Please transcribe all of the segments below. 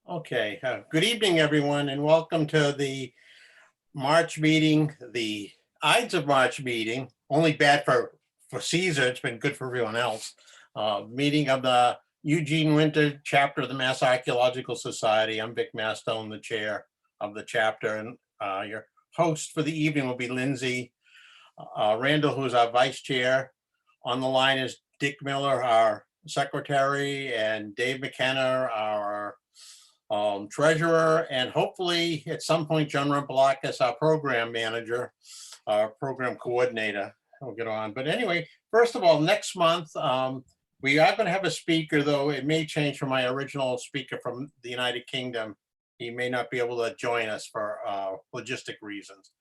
Okay, good evening, everyone, and welcome to the March meeting, the Ides of March meeting, only bad for Caesar, it's been good for everyone else. Meeting of the Eugene Winter chapter of the Mass Archaeological Society. I'm Vic Mastone, the chair of the chapter, and your host for the evening will be Lindsay Randall, who's our vice chair. On the line is Dick Miller, our secretary, and Dave McKenna, our treasurer, and hopefully at some point John Rumpelakis, our program manager, our program coordinator, will get on. But anyway, first of all, next month we are going to have a speaker, though it may change from my original speaker from the United Kingdom. He may not be able to join us for logistic reasons.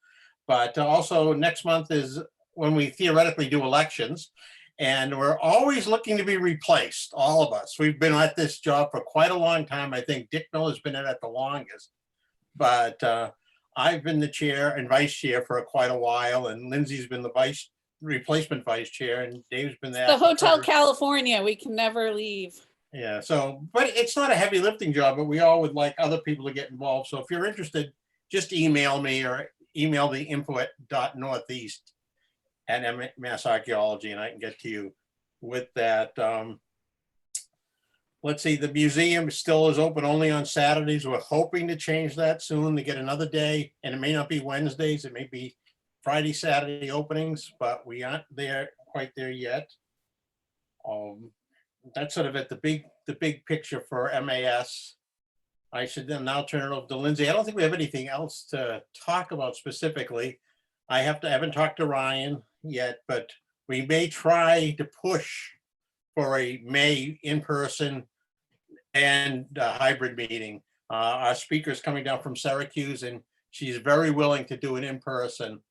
But also next month is when we theoretically do elections. And we're always looking to be replaced, all of us. We've been at this job for quite a long time. I think Dick Miller's been at it the longest. But I've been the chair and vice chair for quite a while, and Lindsay's been the replacement vice chair, and Dave's been there. The Hotel California, we can never leave. Yeah, so, but it's not a heavy lifting job, but we all would like other people to get involved. So if you're interested, just email me or email the info@northeast at Mass Archaeology, and I can get to you with that. Let's see, the museum still is open only on Saturdays. We're hoping to change that soon to get another day, and it may not be Wednesdays, it may be Friday, Saturday openings, but we aren't quite there yet. That's sort of at the big picture for MAS. I should then now turn it over to Lindsay. I don't think we have anything else to talk about specifically. I haven't talked to Ryan yet, but we may try to push for a May in-person and hybrid meeting. Our speaker is coming down from Syracuse, and she's very willing to do an in-person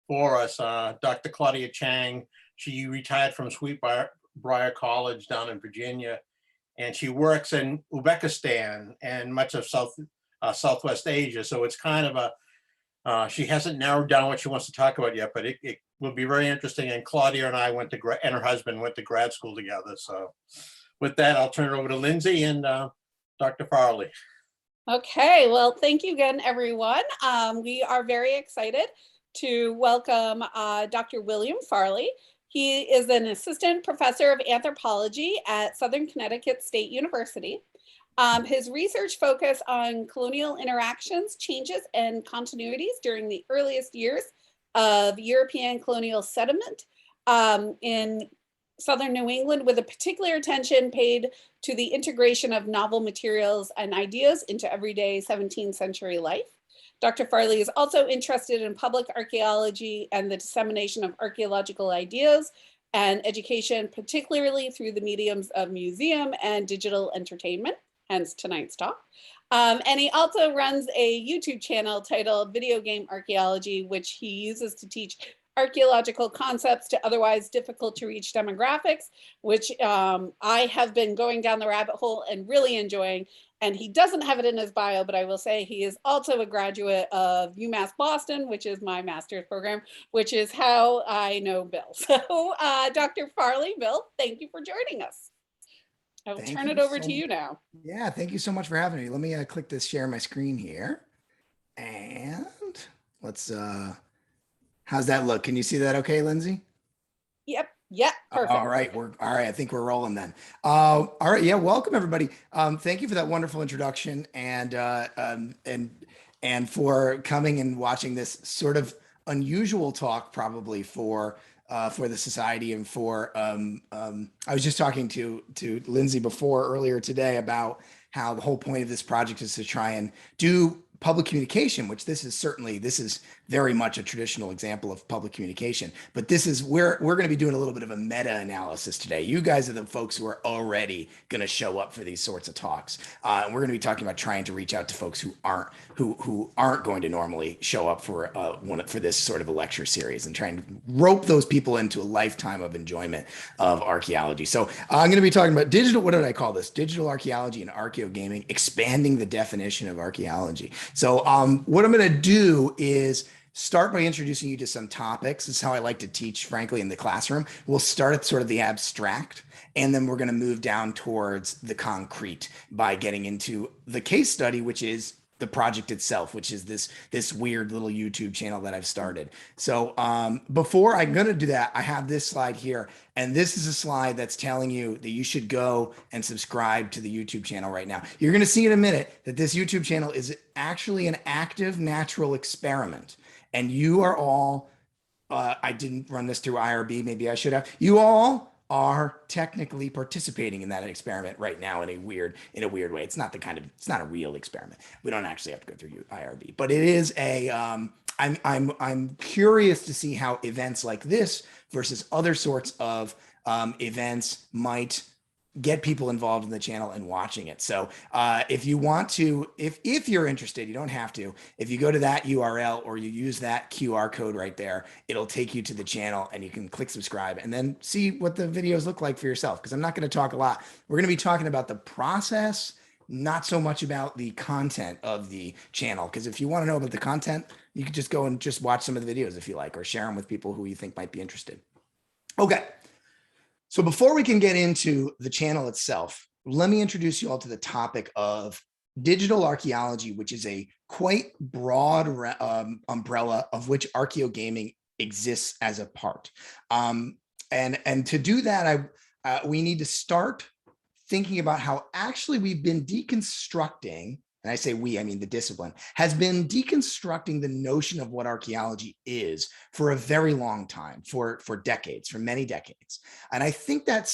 for us. Dr. Claudia Chang, she retired from Sweetbriar College down in Virginia, and she works in Uzbekistan and much of Southwest Asia. So it's kind of she hasn't narrowed down what she wants to talk about yet, but it will be very interesting. And Claudia and I and her husband went to grad school together. So with that, I'll turn it over to Lindsay and Dr. Farley. Okay, well, thank you again, everyone. We are very excited to welcome Dr. William Farley. He is an assistant professor of anthropology at Southern Connecticut State University. His research focus on colonial interactions, changes, and continuities during the earliest years of European colonial settlement in Southern New England, with a particular attention paid to the integration of novel materials and ideas into everyday 17th century life. Dr. Farley is also interested in public archaeology and the dissemination of archaeological ideas and education, particularly through the mediums of museum and digital entertainment, hence tonight's talk. And he also runs a YouTube channel titled Video Game Archaeology, which he uses to teach archaeological concepts to otherwise difficult to reach demographics, which I have been going down the rabbit hole and really enjoying. And he doesn't have it in his bio, but I will say he is also a graduate of UMass Boston, which is my master's program, which is how I know Bill. So Dr. Farley, Bill, thank you for joining us. I will turn it over to you now. Yeah, thank you so much for having me. Let me click this share my screen here. And let's, how's that look? Can you see that okay, Lindsay? Yep. Yeah, perfect. All right, I think we're rolling then. All right, yeah, welcome everybody. Thank you for that wonderful introduction and for coming and watching this sort of unusual talk, probably for the society and for I was just talking to Lindsay earlier today about how the whole point of this project is to try and do public communication, which this is very much a traditional example of public communication, but we're going to be doing a little bit of a meta analysis today. You guys are the folks who are already going to show up for these sorts of talks, and we're going to be talking about trying to reach out to folks who aren't going to normally show up for this sort of a lecture series, and trying to rope those people into a lifetime of enjoyment of archaeology. So I'm going to be talking about what did I call this? Digital archaeology and archaeogaming, expanding the definition of archaeology. So what I'm going to do is start by introducing you to some topics. This is how I like to teach, frankly, in the classroom. We'll start at sort of the abstract, and then we're going to move down towards the concrete by getting into the case study, which is the project itself, which is this weird little YouTube channel that I've started. So before I'm going to do that, I have this slide here, and this is a slide that's telling you that you should go and subscribe to the YouTube channel right now. You're going to see in a minute that this YouTube channel is actually an active natural experiment, and you are all, I didn't run this through IRB, maybe I should have. You all are technically participating in that experiment right now in a weird way. It's not a real experiment. We don't actually have to go through IRB, but it is a, I'm curious to see how events like this versus other sorts of events might get people involved in the channel and watching it. So if you want to, if you're interested, you don't have to, if you go to that URL or you use that QR code right there, it'll take you to the channel and you can click subscribe and then see what the videos look like for yourself. Because I'm not going to talk a lot. We're going to be talking about the process, not so much about the content of the channel. Because if you want to know about the content, you can just go and just watch some of the videos if you like, or share them with people who you think might be interested. Okay. So before we can get into the channel itself, let me introduce you all to the topic of digital archaeology, which is a quite broad umbrella of which archaeogaming exists as a part. And to do that, we need to start thinking about how actually we've been deconstructing, and I say we, I mean the discipline, has been deconstructing the notion of what archaeology is for a very long time, for decades, for many decades. And I think that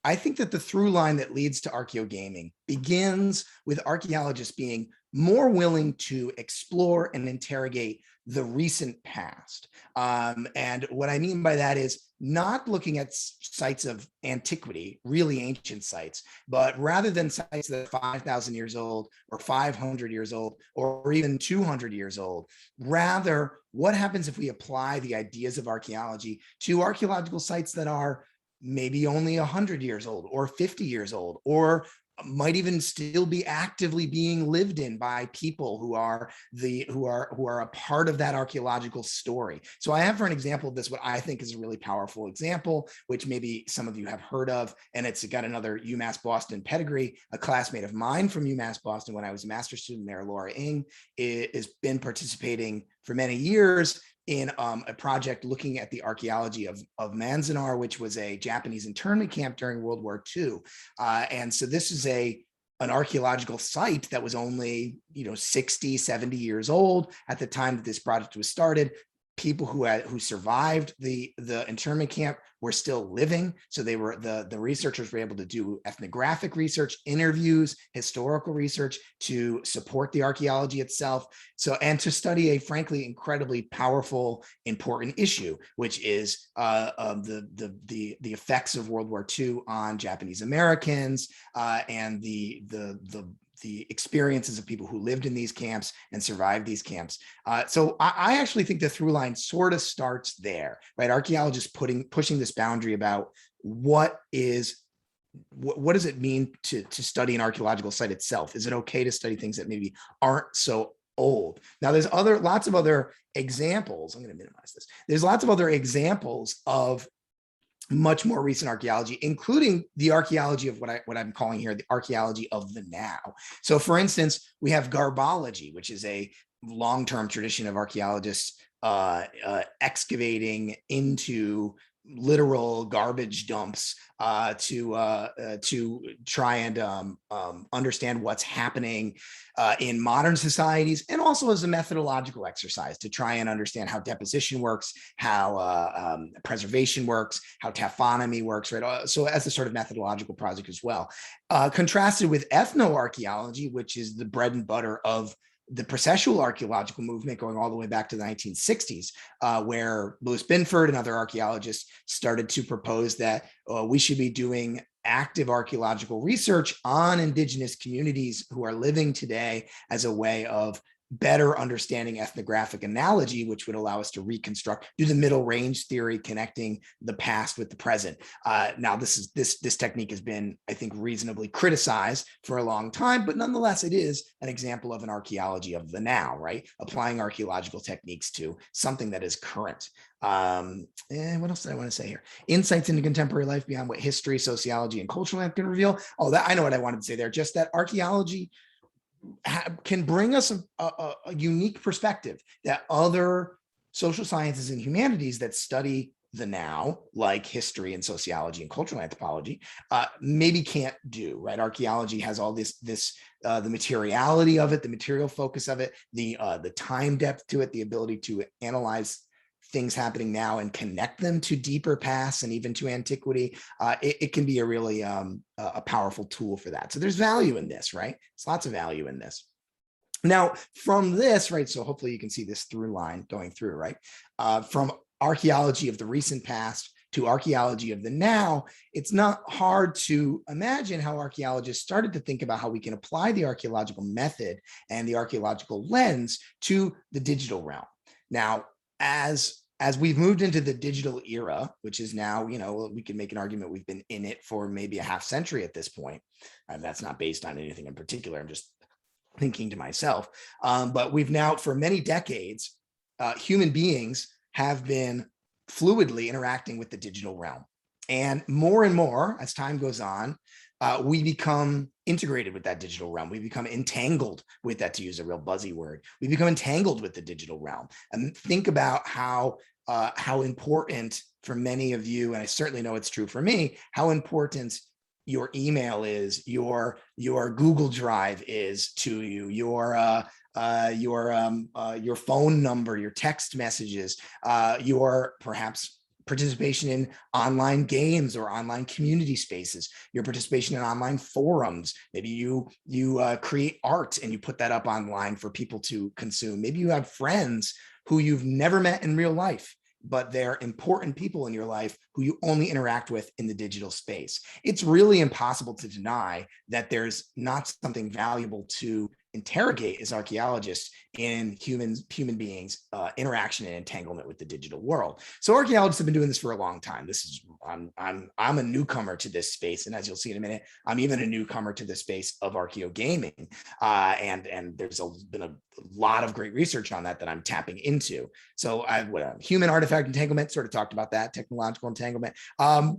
the through line that leads to archaeogaming begins with archaeologists being more willing to explore and interrogate the recent past. And what I mean by that is not looking at sites of antiquity, really ancient sites, but rather than sites that are 5,000 years old or 500 years old or even 200 years old, rather what happens if we apply the ideas of archaeology to archaeological sites that are maybe only 100 years old or 50 years old, or might even still be actively being lived in by people who are a part of that archaeological story. So I have, for an example of this, what I think is a really powerful example, which maybe some of you have heard of, and it's got another UMass Boston pedigree. A classmate of mine from UMass Boston when I was a master's student there, Laura Ng, has been participating for many years in a project looking at the archaeology of Manzanar, which was a Japanese internment camp during World War II. And so this is an archaeological site that was only 60, 70 years old at the time that this project was started. People who survived the internment camp were still living. So they were the researchers were able to do ethnographic research, interviews, historical research to support the archaeology itself. So, and to study a frankly incredibly powerful, important issue, which is the effects of World War II on Japanese Americans and the experiences of people who lived in these camps and survived these camps. So I actually think the through line sort of starts there, right? Archaeologists pushing this boundary about what does it mean to study an archaeological site itself? Is it okay to study things that maybe aren't so old? Now there's lots of other examples. I'm going to minimize this. There's lots of other examples of much more recent archaeology, including the archaeology of what I'm calling here the archaeology of the now. So for instance, we have garbology, which is a long-term tradition of archaeologists excavating into literal garbage dumps to try and understand what's happening in modern societies, and also as a methodological exercise to try and understand how deposition works, how preservation works, how taphonomy works, right? So as a sort of methodological project as well. Contrasted with ethnoarchaeology, which is the bread and butter of the processual archaeological movement going all the way back to the 1960s, where Louis Binford and other archaeologists started to propose that we should be doing active archaeological research on indigenous communities who are living today as a way of better understanding ethnographic analogy, which would allow us to reconstruct, do the middle range theory, connecting the past with the present. Now, this technique has been, I think, reasonably criticized for a long time, but nonetheless, it is an example of an archaeology of the now, right? Applying archaeological techniques to something that is current. And what else did I want to say here? Insights into contemporary life beyond what history, sociology, and cultural can reveal. Oh, I know what I wanted to say there. Just that archaeology can bring us a unique perspective that other social sciences and humanities that study the now, like history and sociology and cultural anthropology, maybe can't do, right? Archaeology has all the materiality of it, the material focus of it, the time depth to it, the ability to analyze things happening now and connect them to deeper pasts and even to antiquity. It can be a really a powerful tool for that. So there's value in this, right? There's lots of value in this. Now, from this, right, so hopefully you can see this through line going through, right? From archaeology of the recent past to archaeology of the now, it's not hard to imagine how archaeologists started to think about how we can apply the archaeological method and the archaeological lens to the digital realm. Now, as we've moved into the digital era, which is now, we can make an argument we've been in it for maybe a half century at this point. That's not based on anything in particular. I'm just thinking to myself. But we've now, for many decades, human beings have been fluidly interacting with the digital realm. And more, as time goes on, we become integrated with that digital realm. We become entangled with that, to use a real buzzy word. We become entangled with the digital realm. And think about how important for many of you, and I certainly know it's true for me, how important your email is, your Google Drive is to you, your phone number, your text messages, your perhaps participation in online games or online community spaces, your participation in online forums. Maybe you create art and you put that up online for people to consume. Maybe you have friends who you've never met in real life, but they're important people in your life who you only interact with in the digital space. It's really impossible to deny that there's not something valuable to interrogate as archaeologists in human beings interaction and entanglement with the digital world. So archaeologists have been doing this for a long time. This is I'm a newcomer to this space, and as you'll see in a minute, I'm even a newcomer to the space of archaeogaming, and there's been a lot of great research on that I'm tapping into. So human artifact entanglement, sort of talked about that, technological entanglement.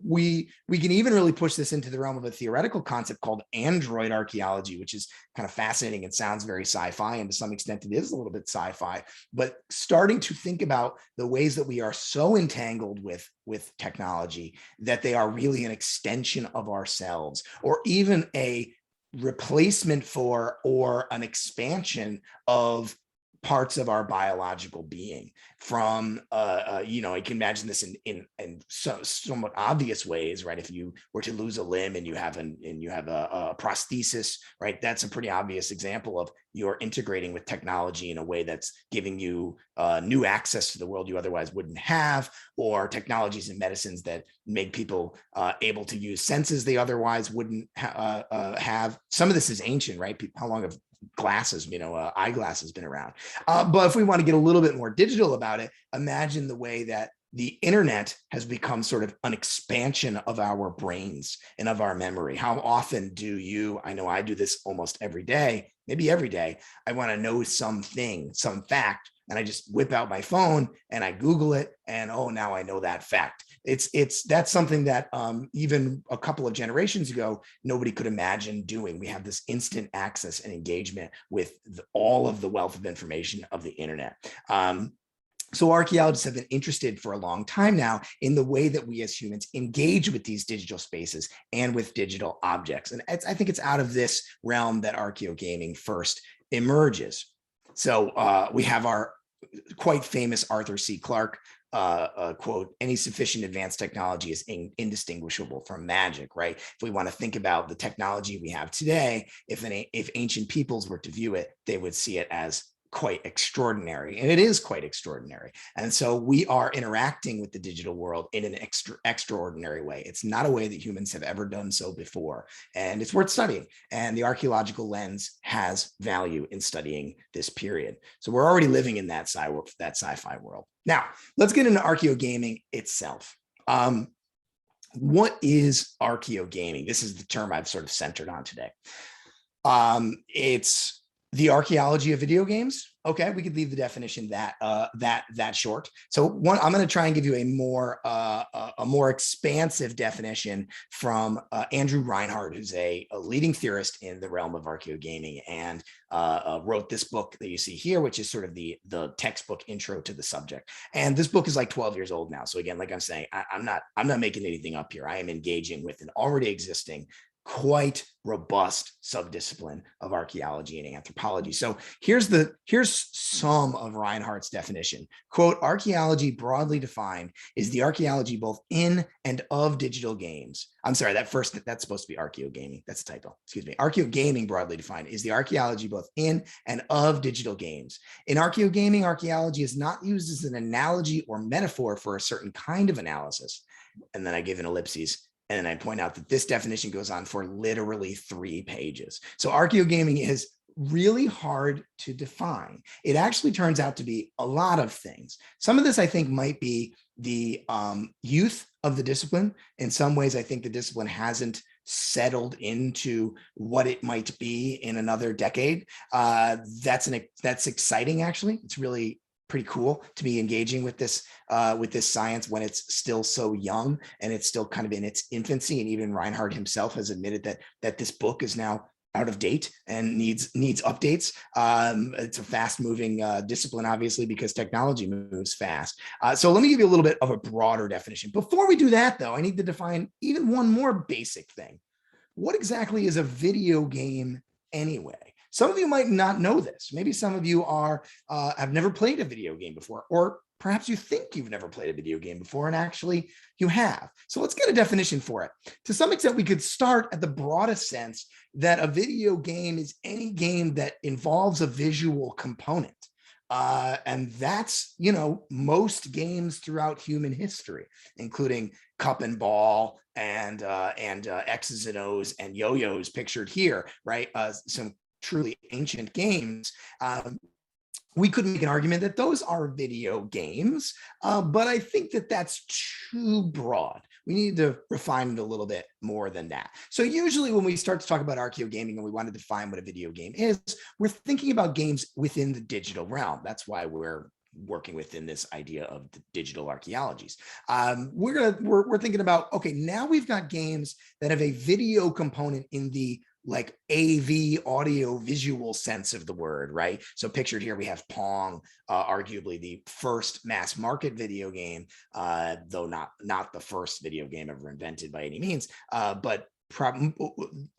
We can even really push this into the realm of a theoretical concept called android archaeology, which is kind of fascinating and sounds very sci-fi, and to some extent it is a little bit sci-fi, but starting to think about the ways that we are so entangled with technology that they are really an extension of ourselves, or even a replacement for or an expansion of parts of our biological being. From I can imagine this in somewhat obvious ways, right? If you were to lose a limb and you have a prosthesis, right? That's a pretty obvious example of you're integrating with technology in a way that's giving you new access to the world you otherwise wouldn't have, or technologies and medicines that make people able to use senses they otherwise wouldn't have. Some of this is ancient, right? How long have glasses, eyeglasses been around? But if we want to get a little bit more digital about it, imagine the way that the internet has become sort of an expansion of our brains and of our memory. How often I know I do this almost every day, maybe every day, I want to know something, some fact, and I just whip out my phone and I Google it, and oh, now I know that fact. That's something that even a couple of generations ago, nobody could imagine doing. We have this instant access and engagement with all of the wealth of information of the internet. So archaeologists have been interested for a long time now in the way that we as humans engage with these digital spaces and with digital objects. And I think it's out of this realm that archaeogaming first emerges. So we have our quite famous Arthur C. Clarke quote, "Any sufficient advanced technology is indistinguishable from magic," right? If we want to think about the technology we have today, if ancient peoples were to view it, they would see it as quite extraordinary, and it is quite extraordinary. And so we are interacting with the digital world in an extraordinary way. It's not a way that humans have ever done so before, and it's worth studying. And the archaeological lens has value in studying this period. So we're already living in that sci-fi world. Now, let's get into archaeogaming itself. What is archaeogaming? This is the term I've sort of centered on today. It's the archaeology of video games. Okay, we could leave the definition that short. So I'm going to try and give you a more expansive definition from Andrew Reinhardt, who's a leading theorist in the realm of archaeogaming, and wrote this book that you see here, which is sort of the textbook intro to the subject. And this book is like 12 years old now. So again, like I'm saying, I'm not making anything up here. I am engaging with an already existing, quite robust subdiscipline of archaeology and anthropology. So here's some of Reinhardt's definition. Quote, archaeology broadly defined is the archaeology both in and of digital games. I'm sorry, that's supposed to be archaeogaming. That's a typo. Excuse me. Archaeogaming broadly defined is the archaeology both in and of digital games. In archaeogaming, archaeology is not used as an analogy or metaphor for a certain kind of analysis. And then I give an ellipses. And I point out that this definition goes on for literally 3 pages. So archaeogaming is really hard to define. It actually turns out to be a lot of things. Some of this, I think, might be the youth of the discipline. In some ways, I think the discipline hasn't settled into what it might be in another decade. That's exciting, actually. It's really pretty cool to be engaging with this science when it's still so young and it's still kind of in its infancy. And even Reinhardt himself has admitted that this book is now out of date and needs updates. It's a fast moving discipline, obviously, because technology moves fast. So let me give you a little bit of a broader definition. Before we do that, though, I need to define even one more basic thing. What exactly is a video game anyway? Some of you might not know this. Maybe some of you have never played a video game before, or perhaps you think you've never played a video game before, and actually you have. So let's get a definition for it. To some extent, we could start at the broadest sense that a video game is any game that involves a visual component. And that's, most games throughout human history, including cup and ball and X's and O's and yo-yos pictured here, right? Some truly ancient games. We could make an argument that those are video games, but I think that that's too broad. We need to refine it a little bit more than that. So usually when we start to talk about archaeogaming and we want to define what a video game is, we're thinking about games within the digital realm. That's why we're working within this idea of the digital archaeologies. We're thinking about, okay, now we've got games that have a video component in the like AV audio visual sense of the word, right? So pictured here, we have Pong, arguably the first mass market video game, though not the first video game ever invented by any means, but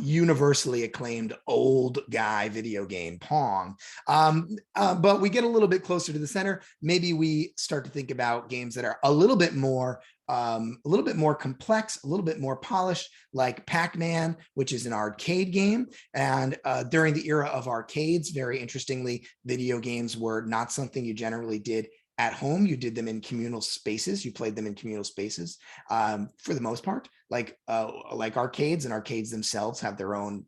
universally acclaimed old guy video game, Pong. But we get a little bit closer to the center. Maybe we start to think about games that are a little bit more complex, a little bit more polished, like Pac-Man, which is an arcade game. And during the era of arcades, very interestingly, video games were not something you generally did at home. You did them in communal spaces. You played them in communal spaces for the most part, like arcades, and arcades themselves have their own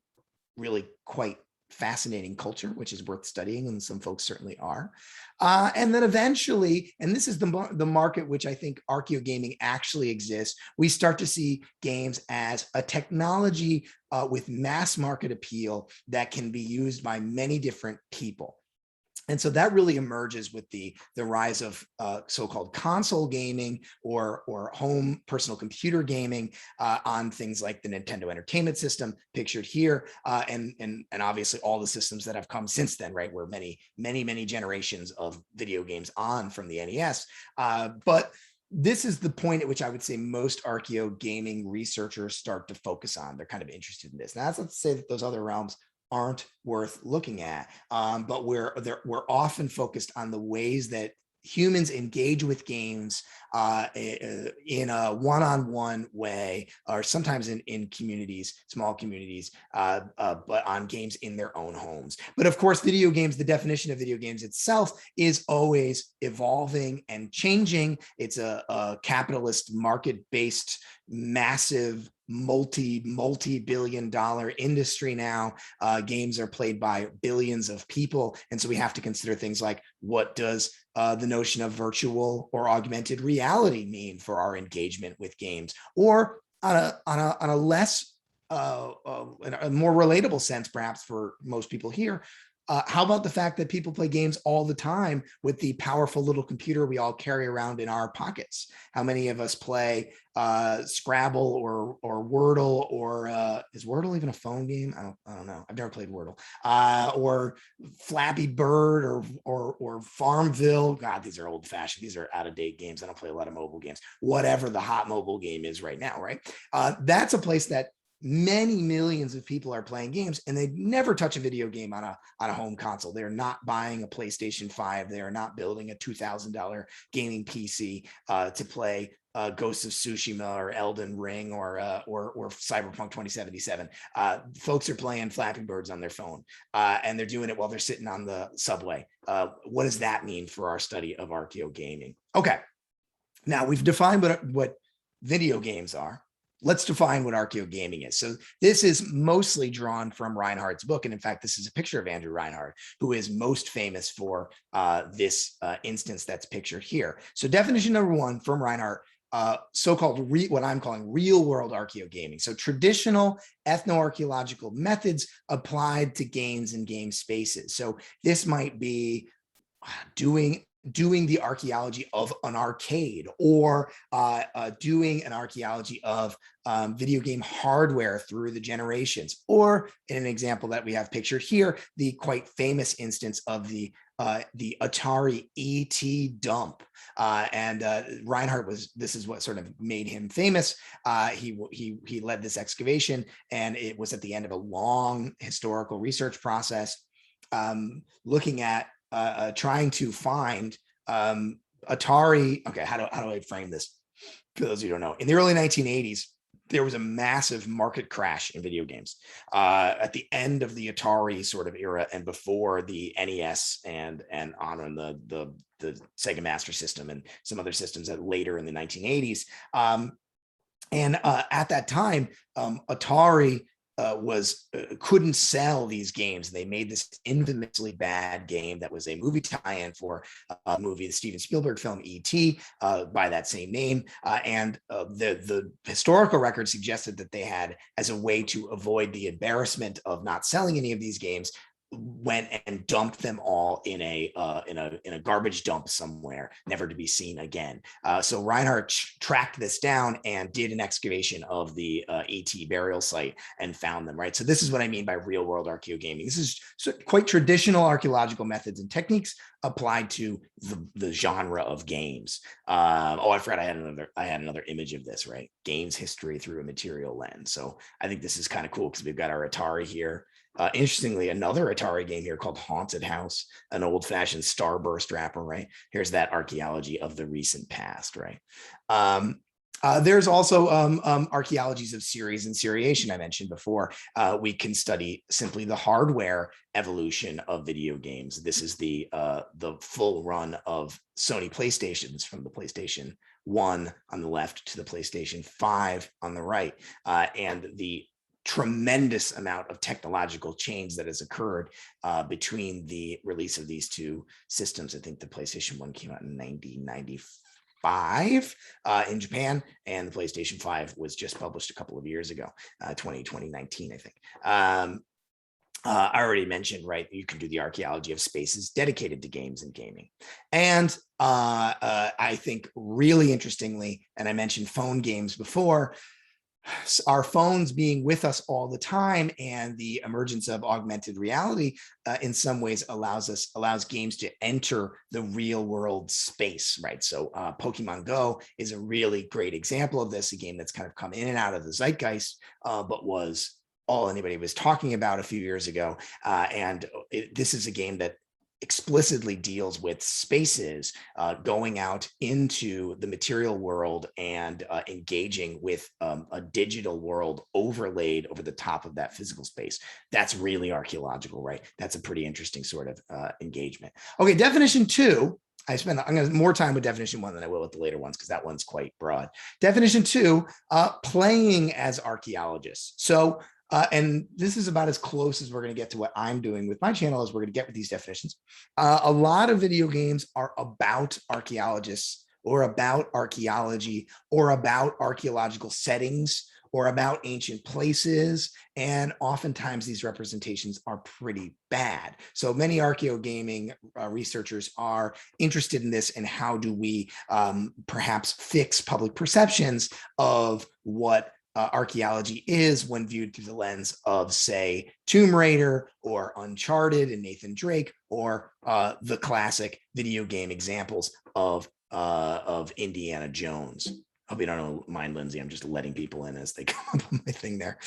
really quite fascinating culture, which is worth studying, and some folks certainly are. And then eventually, and this is the market which I think archaeogaming actually exists, we start to see games as a technology with mass market appeal that can be used by many different people. And so that really emerges with the rise of so-called console gaming or home personal computer gaming on things like the Nintendo Entertainment System pictured here, and obviously all the systems that have come since then, right? We're many generations of video games on from the NES, but this is the point at which I would say most archaeogaming researchers start to focus on. They're kind of interested in this. Now, that's not to say that those other realms aren't worth looking at, but we're often focused on the ways that humans engage with games in a one-on-one way, or sometimes in communities, small communities, but on games in their own homes. But of course, video games, the definition of video games itself is always evolving and changing. It's a capitalist, market-based, massive, multi-billion dollar industry now. Games are played by billions of people. And so we have to consider things like, what does the notion of virtual or augmented reality mean for our engagement with games? Or on a less, in a more relatable sense, perhaps for most people here, how about the fact that people play games all the time with the powerful little computer we all carry around in our pockets? How many of us play Scrabble or Wordle, or is Wordle even a phone game? I don't know. I've never played Wordle. Or Flappy Bird or Farmville. God, these are old fashioned. These are out of date games. I don't play a lot of mobile games. Whatever the hot mobile game is right now, right? That's a place that many millions of people are playing games, and they never touch a video game on a home console. They're not buying a PlayStation 5. They are not building a $2,000 gaming PC to play Ghosts of Tsushima or Elden Ring or Cyberpunk 2077. Folks are playing Flappy Birds on their phone, and they're doing it while they're sitting on the subway. What does that mean for our study of archaeogaming? Okay, now we've defined what video games are. Let's define what archaeogaming is. So this is mostly drawn from Reinhardt's book. And in fact, this is a picture of Andrew Reinhardt, who is most famous for this instance that's pictured here. So definition number one from Reinhardt, so-called what I'm calling real world archaeogaming. So traditional ethnoarchaeological methods applied to games and game spaces. So this might be doing the archaeology of an arcade, or doing an archaeology of video game hardware through the generations, or in an example that we have pictured here, the quite famous instance of the Atari Et Dump. And Reinhardt this is what sort of made him famous. He led this excavation, and it was at the end of a long historical research process, looking at trying to find Atari. Okay, how do I frame this for those who don't know? In the early 1980s, there was a massive market crash in video games at the end of the Atari sort of era and before the NES and on the Sega Master System and some other systems that later in the 1980s. And at that time, Atari couldn't sell these games. They made this infamously bad game that was a movie tie-in for a movie, the Steven Spielberg film E.T. By that same name. And the historical record suggested that they had, as a way to avoid the embarrassment of not selling any of these games, went and dumped them all in a garbage dump somewhere, never to be seen again. So Reinhardt tracked this down and did an excavation of the ET burial site and found them, right? So this is what I mean by real world archaeogaming. This is quite traditional archaeological methods and techniques applied to the genre of games. I forgot I had another image of this, right? Games history through a material lens. So I think this is kind of cool because we've got our Atari here. Interestingly, another Atari game here called Haunted House, an old-fashioned Starburst wrapper, right? Here's that archaeology of the recent past, right? There's also archaeologies of series and seriation I mentioned before. We can study simply the hardware evolution of video games. This is the full run of Sony PlayStations, from the PlayStation 1 on the left to the PlayStation 5 on the right, and the tremendous amount of technological change that has occurred between the release of these two systems. I think the PlayStation 1 came out in 1995 in Japan, and the PlayStation 5 was just published a couple of years ago, 2019, I think. I already mentioned, right, you can do the archaeology of spaces dedicated to games and gaming. And I think really interestingly, and I mentioned phone games before, our phones being with us all the time and the emergence of augmented reality in some ways allows games to enter the real world space, right? So Pokemon Go is a really great example of this, a game that's kind of come in and out of the zeitgeist, but was all anybody was talking about a few years ago. This is a game that explicitly deals with spaces, going out into the material world and engaging with a digital world overlaid over the top of that physical space. That's really archaeological, right? That's a pretty interesting sort of engagement. Okay, definition 2. I'm going to more time with definition 1 than I will with the later ones because that one's quite broad. Definition 2, playing as archaeologists. So, and this is about as close as we're going to get to what I'm doing with my channel as we're going to get with these definitions. A lot of video games are about archaeologists or about archaeology or about archaeological settings or about ancient places. And oftentimes these representations are pretty bad. So many archaeogaming researchers are interested in this and how do we perhaps fix public perceptions of what archaeology is when viewed through the lens of, say, Tomb Raider or Uncharted and Nathan Drake, or the classic video game examples of Indiana Jones. Hope you don't mind, Lindsay. I'm just letting people in as they come up on my thing there.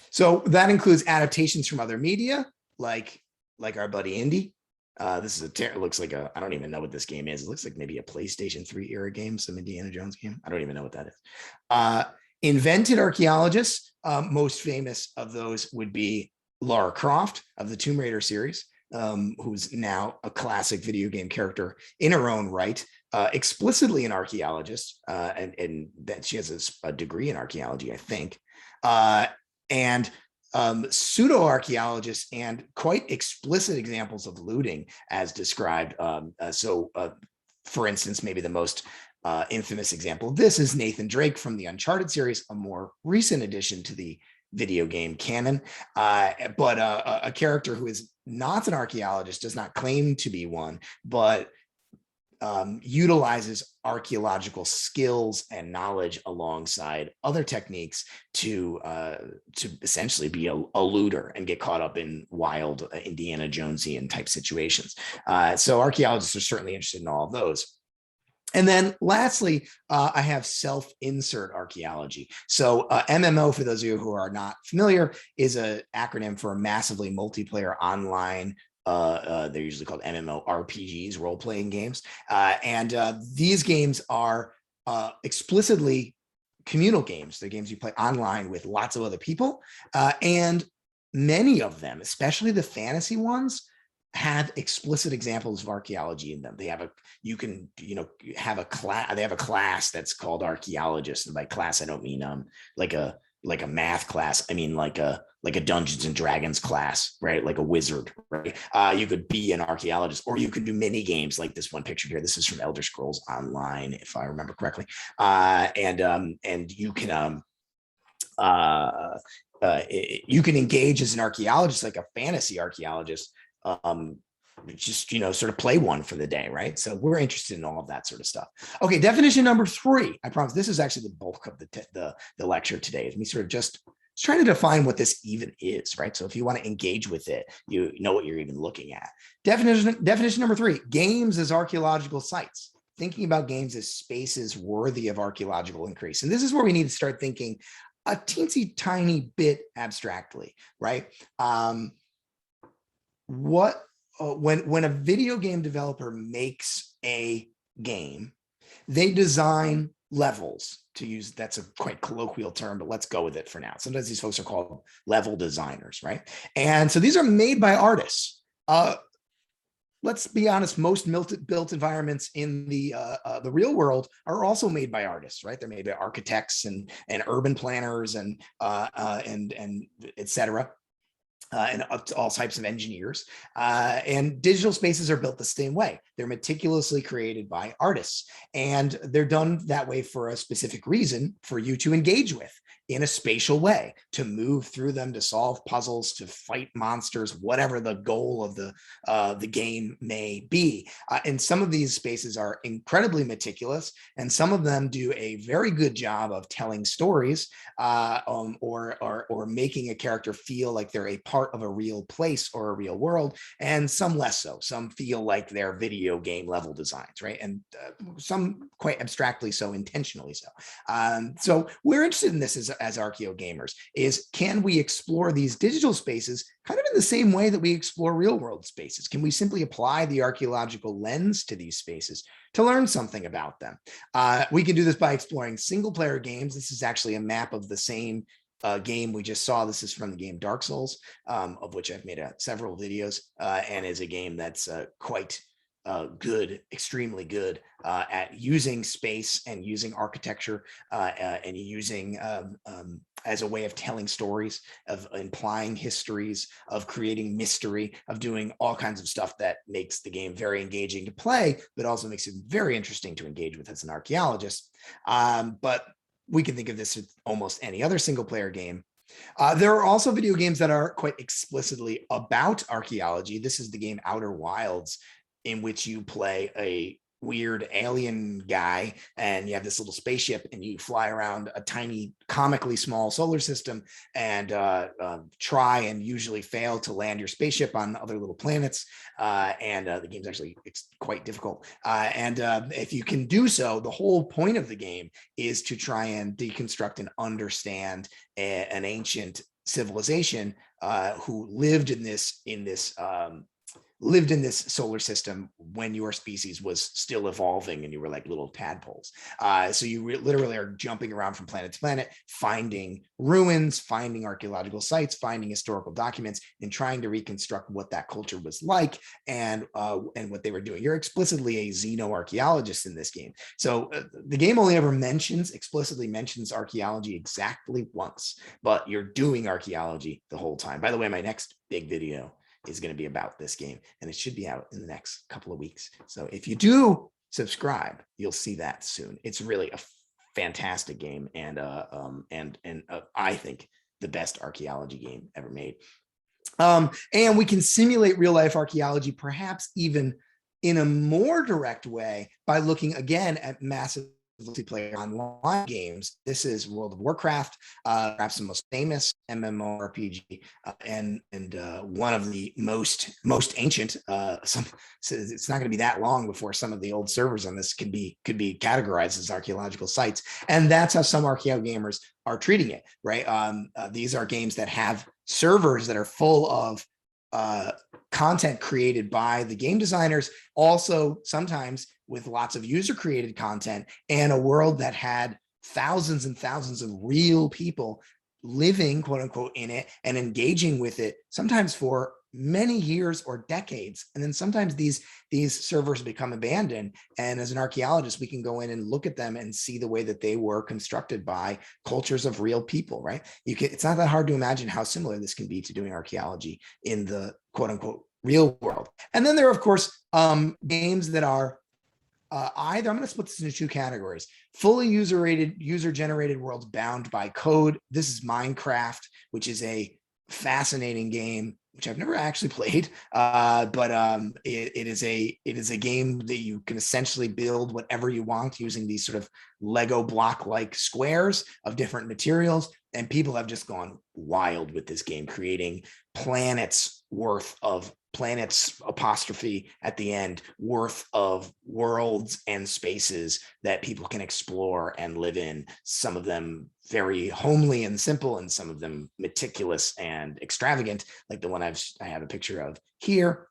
So that includes adaptations from other media, like our buddy Indy. This is it looks like I don't even know what this game is. It looks like maybe a PlayStation 3 era game, some Indiana Jones game. I don't even know what that is. Invented archaeologists, most famous of those would be Lara Croft of the Tomb Raider series, who's now a classic video game character in her own right, explicitly an archaeologist, and that she has a degree in archaeology, I think, and pseudo-archaeologists and quite explicit examples of looting as described. For instance, maybe the most infamous example of this is Nathan Drake from the Uncharted series, a more recent addition to the video game canon, but a character who is not an archaeologist, does not claim to be one, but utilizes archaeological skills and knowledge alongside other techniques to essentially be a looter and get caught up in wild Indiana Jonesian type situations. So archaeologists are certainly interested in all of those. And then lastly, I have self-insert archaeology. So MMO, for those of you who are not familiar, is an acronym for massively multiplayer online. They're usually called MMO RPGs, role-playing games. And these games are explicitly communal games. They're games you play online with lots of other people. And many of them, especially the fantasy ones, have explicit examples of archaeology in them. They have have a class. They have a class that's called archaeologist, and by class I don't mean like a math class. I mean like a Dungeons and Dragons class, right? Like a wizard, right? You could be an archaeologist, or you could do mini games like this one picture here. This is from Elder Scrolls Online, if I remember correctly. And you can you can engage as an archaeologist, like a fantasy archaeologist. Just sort of play one for the day, right? So we're interested in all of that sort of stuff. Okay, definition number 3. I promise this is actually the bulk of the lecture today. Is me sort of just trying to define what this even is, right? So if you want to engage with it, you know what you're even looking at. Definition number 3: games as archaeological sites. Thinking about games as spaces worthy of archaeological increase, and this is where we need to start thinking a teensy tiny bit abstractly, right? When a video game developer makes a game, they design levels, to use, that's a quite colloquial term, but let's go with it for now. Sometimes these folks are called level designers, right? And so these are made by artists. Let's be honest, most built environments in the real world are also made by artists, right? They're made by architects and urban planners and et cetera. And up to all types of engineers. And digital spaces are built the same way. They're meticulously created by artists. And they're done that way for a specific reason, for you to engage with in a spatial way, to move through them, to solve puzzles, to fight monsters, whatever the goal of the game may be. And some of these spaces are incredibly meticulous, and some of them do a very good job of telling stories or making a character feel like they're a part part of a real place or a real world, and some less so. Some feel like they're video game level designs, right? And some quite abstractly so, intentionally so. So we're interested in this as archaeo gamers, is can we explore these digital spaces kind of in the same way that we explore real world spaces? Can we simply apply the archaeological lens to these spaces to learn something about them? We can do this by exploring single player games. This is actually a map of the same game we just saw. This is from the game Dark Souls, of which I've made several videos, and is a game that's quite good, extremely good at using space and using architecture and using as a way of telling stories, of implying histories, of creating mystery, of doing all kinds of stuff that makes the game very engaging to play, but also makes it very interesting to engage with as an archaeologist. But we can think of this as almost any other single player game. There are also video games that are quite explicitly about archaeology. This is the game Outer Wilds, in which you play a weird alien guy and you have this little spaceship and you fly around a tiny, comically small solar system and try and usually fail to land your spaceship on other little planets. The game's actually, it's quite difficult. If you can do so, the whole point of the game is to try and deconstruct and understand an ancient civilization who lived in this solar system when your species was still evolving and you were like little tadpoles. So you literally are jumping around from planet to planet, finding ruins, finding archaeological sites, finding historical documents, and trying to reconstruct what that culture was like and what they were doing. You're explicitly a xenoarchaeologist in this game. So the game only ever explicitly mentions archaeology exactly once, but you're doing archaeology the whole time. By the way, my next big video is going to be about this game, and it should be out in the next couple of weeks. So if you do subscribe, you'll see that soon. It's really a fantastic game, and I think the best archaeology game ever made. And we can simulate real life archaeology, perhaps even in a more direct way, by looking again at massive multiplayer online games. This is World of Warcraft, perhaps the most famous MMORPG, and one of the most ancient. It's not going to be that long before some of the old servers on this could be categorized as archaeological sites, and that's how some archaeo gamers are treating it. Right? These are games that have servers that are full of content created by the game designers, also sometimes with lots of user created content, and a world that had thousands and thousands of real people living, quote unquote, in it and engaging with it, sometimes for many years or decades. And then sometimes these servers become abandoned. And as an archaeologist, we can go in and look at them and see the way that they were constructed by cultures of real people, right? It's not that hard to imagine how similar this can be to doing archaeology in the quote unquote real world. And then there are, of course, games that are either, I'm going to split this into two categories: fully user-generated worlds bound by code. This is Minecraft, which is a fascinating game, which I've never actually played, but it is a game that you can essentially build whatever you want using these sort of Lego block-like squares of different materials. And people have just gone wild with this game, creating planets apostrophe at the end worth of worlds and spaces that people can explore and live in. Some of them very homely and simple, and some of them meticulous and extravagant, like the one I have a picture of here.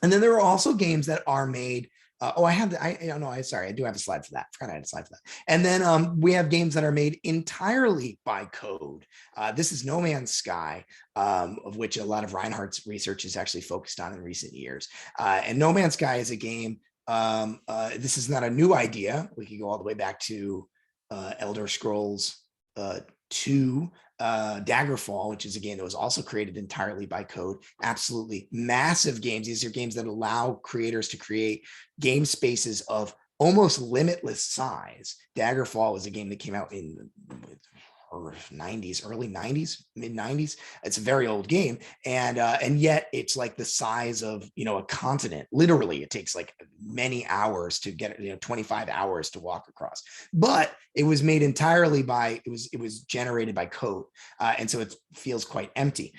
And then there are also games that are made. I do have a slide for that. I forgot I had a slide for that. And then we have games that are made entirely by code. This is No Man's Sky, of which a lot of Reinhardt's research is actually focused on in recent years. And No Man's Sky is a game. This is not a new idea. We could go all the way back to Elder Scrolls 2, Daggerfall, which is a game that was also created entirely by code. Absolutely massive games. These are games that allow creators to create game spaces of almost limitless size. Daggerfall is a game that came out in the 90s, early 90s, mid 90s. It's a very old game, and yet it's like the size of a continent. Literally, it takes like many hours to get 25 hours to walk across. But it was made entirely by it was generated by code, and so it feels quite empty.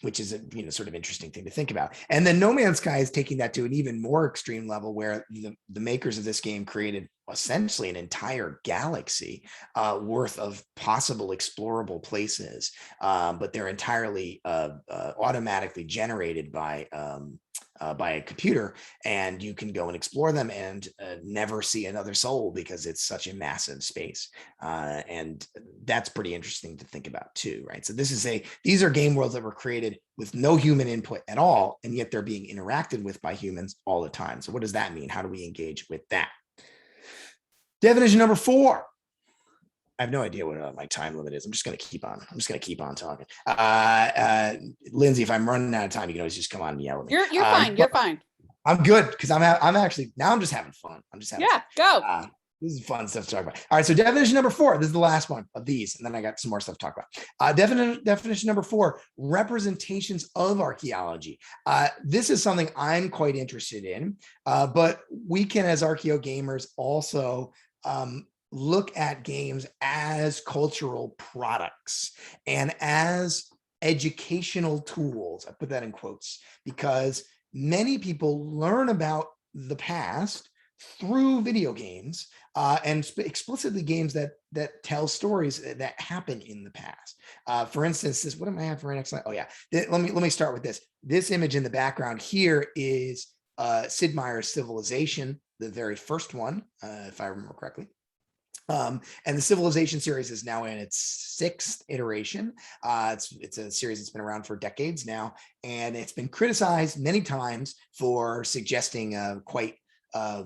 which is a sort of interesting thing to think about. And then No Man's Sky is taking that to an even more extreme level, where the makers of this game created essentially an entire galaxy worth of possible explorable places, but they're entirely automatically generated by a computer, and you can go and explore them and never see another soul because it's such a massive space. And that's pretty interesting to think about too, right? So these are game worlds that were created with no human input at all, and yet they're being interacted with by humans all the time. So what does that mean? How do we engage with that? Definition number 4. I have no idea what my time limit is. I'm just going to keep on talking. Lindsay, if I'm running out of time, you can always just come on and yell at me. You're fine. You're fine. I'm good because I'm actually now I'm just having fun. Go. This is fun stuff to talk about. All right, so definition number 4. This is the last one of these, and then I got some more stuff to talk about. Definition number 4: representations of archaeology. This is something I'm quite interested in, but we can, as archaeo gamers, also look at games as cultural products and as educational tools. I put that in quotes because many people learn about the past through video games, and explicitly games that tell stories that happen in the past. For instance, what am I having for my next slide? Oh yeah, let me start with this. This image in the background here is Sid Meier's Civilization, the very first one, if I remember correctly. And the Civilization series is now in its 6th iteration. It's a series that's been around for decades now, and it's been criticized many times for suggesting quite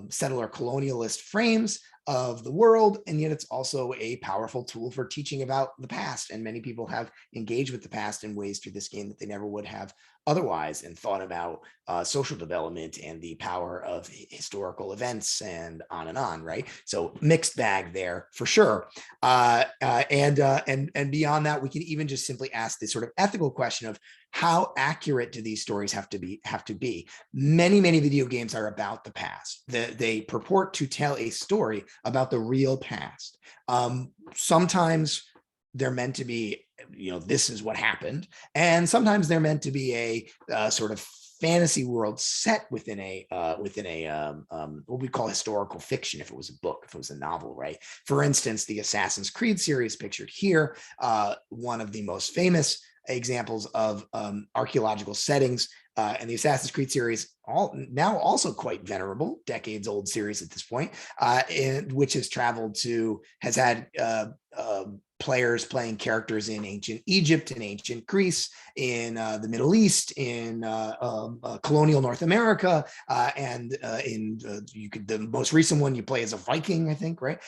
settler colonialist frames of the world, and yet it's also a powerful tool for teaching about the past. And many people have engaged with the past in ways through this game that they never would have otherwise, and thought about social development and the power of historical events and on, right? So mixed bag there for sure. And beyond that, we can even just simply ask this sort of ethical question of how accurate do these stories have to be? Many video games are about the past. They purport to tell a story about the real past. Sometimes they're meant to be, this is what happened. And sometimes they're meant to be a sort of fantasy world set within a what we call historical fiction, if it was a book, if it was a novel, right? For instance, the Assassin's Creed series pictured here, one of the most famous examples of archaeological settings, and the Assassin's Creed series, now also quite venerable, decades old series at this point, which has had players playing characters in ancient Egypt, in ancient Greece, in the Middle East, in colonial North America, and the most recent one you play as a Viking, I think, right?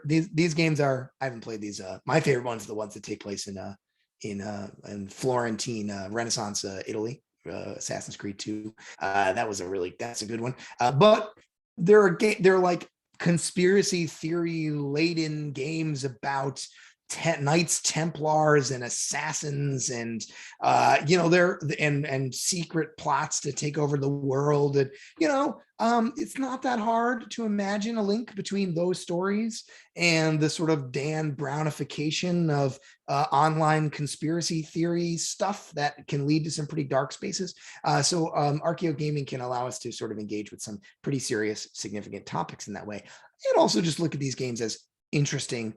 These games are, I haven't played these. My favorite ones are the ones that take place in Florentine Renaissance Italy, Assassin's Creed 2. That's a good one. But they're like conspiracy theory laden games about Knights Templars and assassins, and and secret plots to take over the world. And it's not that hard to imagine a link between those stories and the sort of Dan Brownification of online conspiracy theory stuff that can lead to some pretty dark spaces. So archaeo gaming can allow us to sort of engage with some pretty serious, significant topics in that way, and also just look at these games as interesting,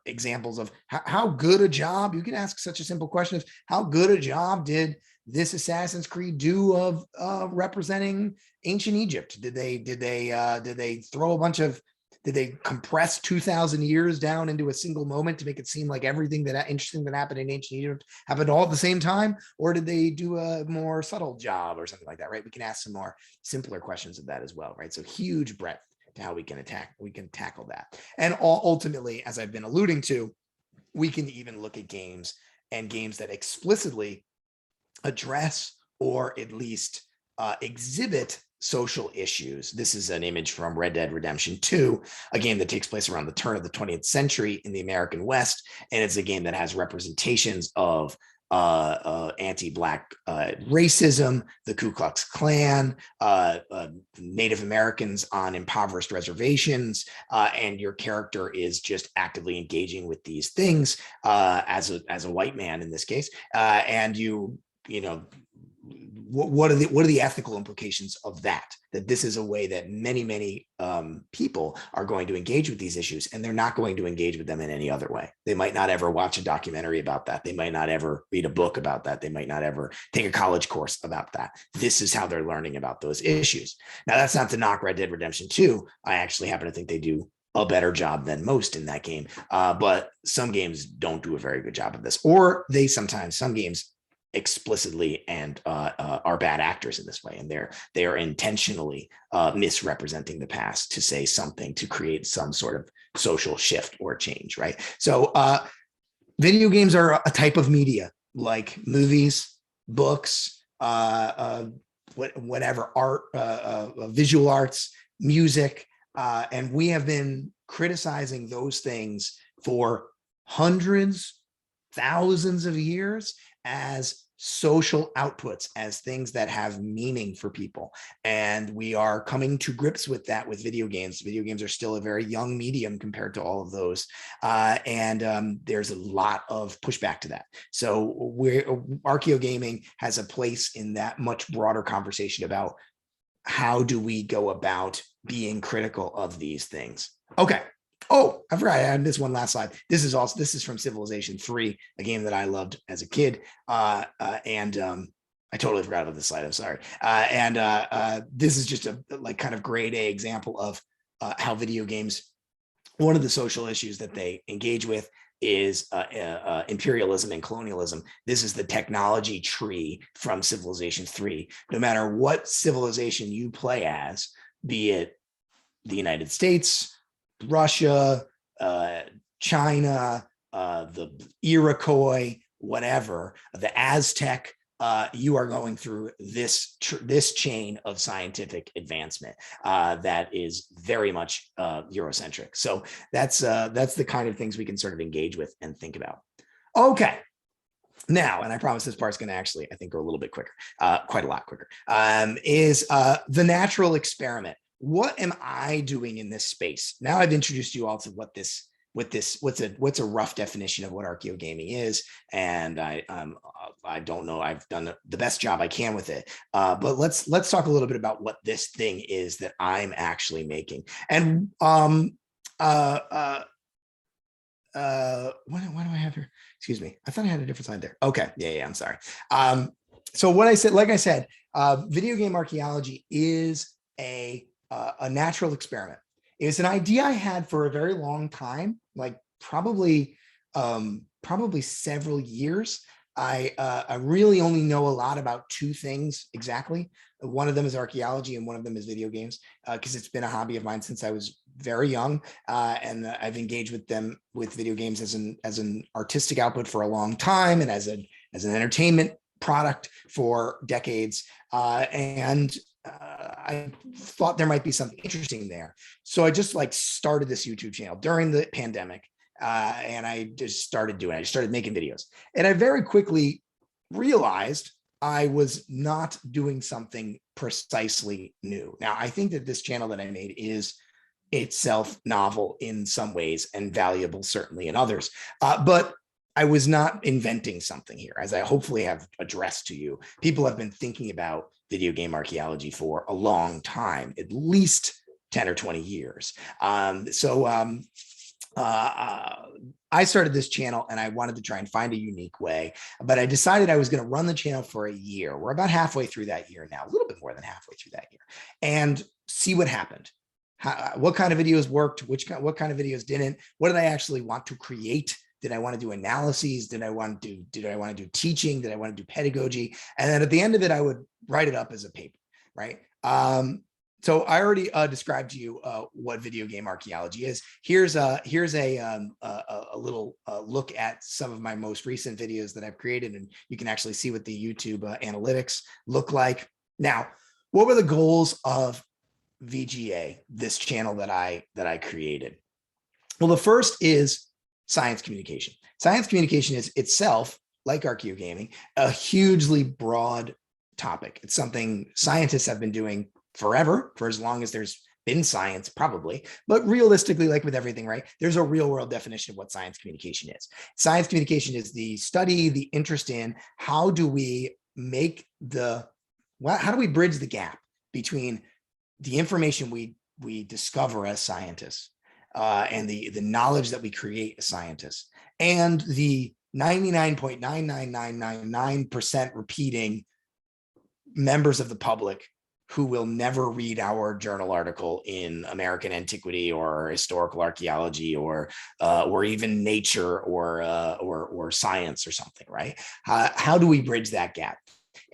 examples of how good a job. You can ask such a simple question of how good a job did this Assassin's Creed do of representing ancient Egypt? Did they compress 2,000 years down into a single moment to make it seem like everything that interesting that happened in ancient Egypt happened all at the same time? Or did they do a more subtle job or something like that, right? We can ask some more simpler questions of that as well, right? So huge breadth to how we can tackle that. And ultimately, as I've been alluding to, we can even look at games that explicitly address or at least exhibit social issues. This is an image from Red Dead Redemption 2, a game that takes place around the turn of the 20th century in the American West. And it's a game that has representations of anti-Black racism, the Ku Klux Klan, Native Americans on impoverished reservations, and your character is just actively engaging with these things as a white man in this case, and you know. What are the ethical implications of that? That this is a way that many people are going to engage with these issues, and they're not going to engage with them in any other way. They might not ever watch a documentary about that. They might not ever read a book about that. They might not ever take a college course about that. This is how they're learning about those issues. Now, that's not to knock Red Dead Redemption 2. I actually happen to think they do a better job than most in that game. But some games don't do a very good job of this, or some games explicitly and are bad actors in this way, and they are intentionally misrepresenting the past to say something, to create some sort of social shift or change, right? So video games are a type of media, like movies, books, whatever, art, visual arts, music, and we have been criticizing those things for hundreds, thousands of years as social outputs, as things that have meaning for people. And we are coming to grips with that with video games. Video games are still a very young medium compared to all of those. And there's a lot of pushback to that. So Archeo gaming has a place in that much broader conversation about how do we go about being critical of these things. Okay. Oh, I forgot I had this one last slide. This is from Civilization 3, a game that I loved as a kid. I totally forgot about this slide. I'm sorry. This is just a kind of grade A example of how video games, one of the social issues that they engage with is imperialism and colonialism. This is the technology tree from Civilization 3. No matter what civilization you play as, be it the United States, Russia, China, the Iroquois, whatever, the Aztec, you are going through this chain of scientific advancement that is very much Eurocentric. So that's the kind of things we can sort of engage with and think about. Okay. Now, and I promise this part's going to actually, I think, go a little bit quicker, quite a lot quicker, is the natural experiment. What am I doing in this space? Now I've introduced you all to what's a rough definition of what Archeo gaming is, and I don't know, I've done the best job I can with it, but let's talk a little bit about what this thing is that I'm actually making. And what do I have here? Excuse me, I thought I had a different slide there. Okay, yeah, I'm sorry. So what I said, like I said, video game archaeology is a natural experiment. It's an idea I had for a very long time, like probably several years. I really only know a lot about two things exactly. One of them is archaeology and one of them is video games, because it's been a hobby of mine since I was very young, and I've engaged with video games as an artistic output for a long time, and as an entertainment product for decades, I thought there might be something interesting there. So I just started this YouTube channel during the pandemic, and I just started making videos. And I very quickly realized I was not doing something precisely new. Now, I think that this channel that I made is itself novel in some ways and valuable certainly in others, but I was not inventing something here. As I hopefully have addressed to you, people have been thinking about video game archaeology for a long time, at least 10 or 20 years. I started this channel and I wanted to try and find a unique way, but I decided I was going to run the channel for a year. We're about halfway through that year now, a little bit more than halfway through that year, and see what happened. What kind of videos worked? What kind of videos didn't? What did I actually want to create? Did I want to do analyses? Did I want to do teaching? Did I want to do pedagogy? And then at the end of it, I would write it up as a paper, right? So I already described to you what video game archaeology is. Here's a little look at some of my most recent videos that I've created, and you can actually see what the YouTube analytics look like. Now, what were the goals of VGA, this channel that I created? Well, the first is science communication. Science communication is itself like archaeogaming, a hugely broad topic. It's something scientists have been doing forever, for as long as there's been science, probably. But realistically, like with everything, right, there's a real world definition of what science communication is. Science communication is the study, the interest in how do we make how do we bridge the gap between the information we discover as scientists and the knowledge that we create as scientists, and the 99.99999% repeating members of the public who will never read our journal article in American Antiquity or Historical Archaeology or even Nature or Science or something, right? How do we bridge that gap?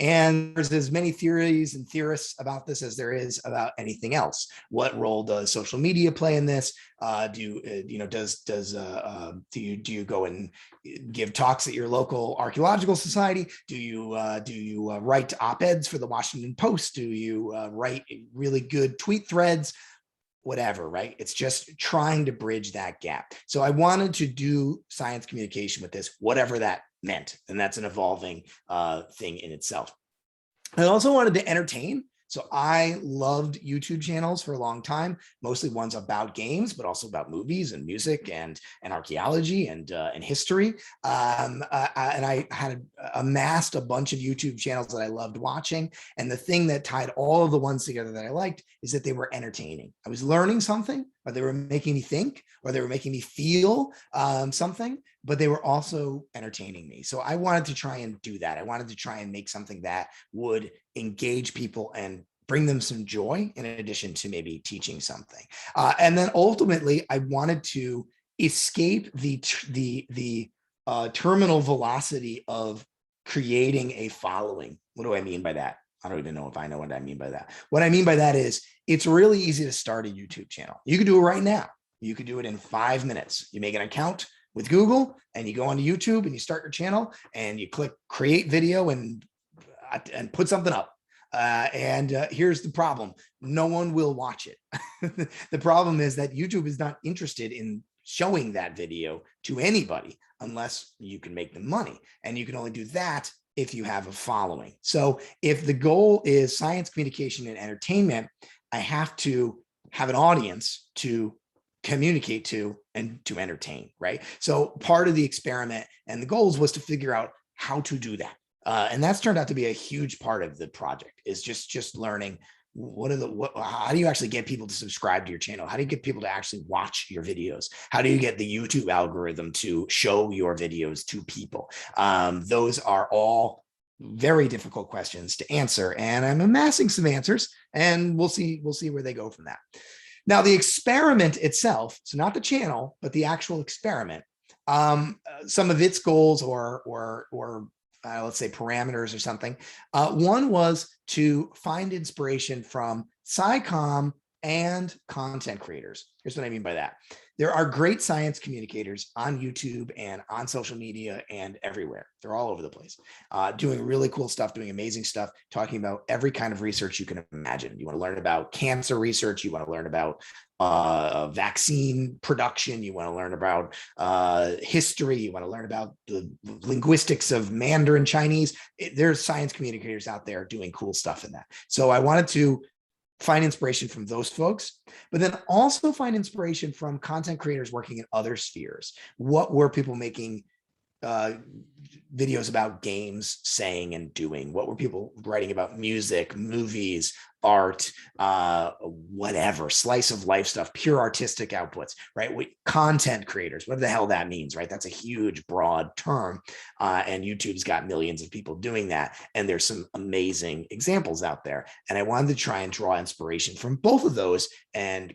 And there's as many theories and theorists about this as there is about anything else. What role does social media play in this? Do you go and give talks at your local archaeological society? Do you write op-eds for the Washington Post? Do you write really good tweet threads? Whatever, right? It's just trying to bridge that gap. So I wanted to do science communication with this, whatever that meant. And that's an evolving thing in itself. I also wanted to entertain. So I loved YouTube channels for a long time, mostly ones about games, but also about movies and music and archaeology and history. And I had amassed a bunch of YouTube channels that I loved watching. And the thing that tied all of the ones together that I liked is that they were entertaining. I was learning something, or they were making me think, or they were making me feel something, but they were also entertaining me. So I wanted to try and do that. I wanted to try and make something that would engage people and bring them some joy, in addition to maybe teaching something. And then ultimately, I wanted to escape the terminal velocity of creating a following. What do I mean by that? I don't even know if I know what I mean by that. What I mean by that is it's really easy to start a YouTube channel. You can do it right now. You could do it in 5 minutes. You make an account with Google and you go onto YouTube and you start your channel and you click create video and put something up. Here's the problem. No one will watch it. The problem is that YouTube is not interested in showing that video to anybody unless you can make them money. And you can only do that if you have a following. So if the goal is science communication and entertainment, I have to have an audience to communicate to and to entertain, right? So part of the experiment and the goals was to figure out how to do that. And that's turned out to be a huge part of the project, is just learning how do you actually get people to subscribe to your channel? How do you get people to actually watch your videos? How do you get the YouTube algorithm to show your videos to people? Those are all very difficult questions to answer, and I'm amassing some answers, and we'll see where they go from that. Now, the experiment itself, so not the channel, but the actual experiment, some of its goals or let's say parameters or something. One was to find inspiration from SciComm and content creators. Here's what I mean by that. There are great science communicators on YouTube and on social media and everywhere. They're all over the place, doing really cool stuff, doing amazing stuff, talking about every kind of research you can imagine. You want to learn about cancer research. You want to learn about vaccine production. You want to learn about history. You want to learn about the linguistics of Mandarin Chinese. There's science communicators out there doing cool stuff in that. So I wanted to find inspiration from those folks, but then also find inspiration from content creators working in other spheres. What were people making videos about games saying and doing? What were people writing about music, movies, art, whatever, slice of life stuff, pure artistic outputs, right? Content creators, whatever the hell that means, right? That's a huge, broad term. And YouTube's got millions of people doing that. And there's some amazing examples out there. And I wanted to try and draw inspiration from both of those, and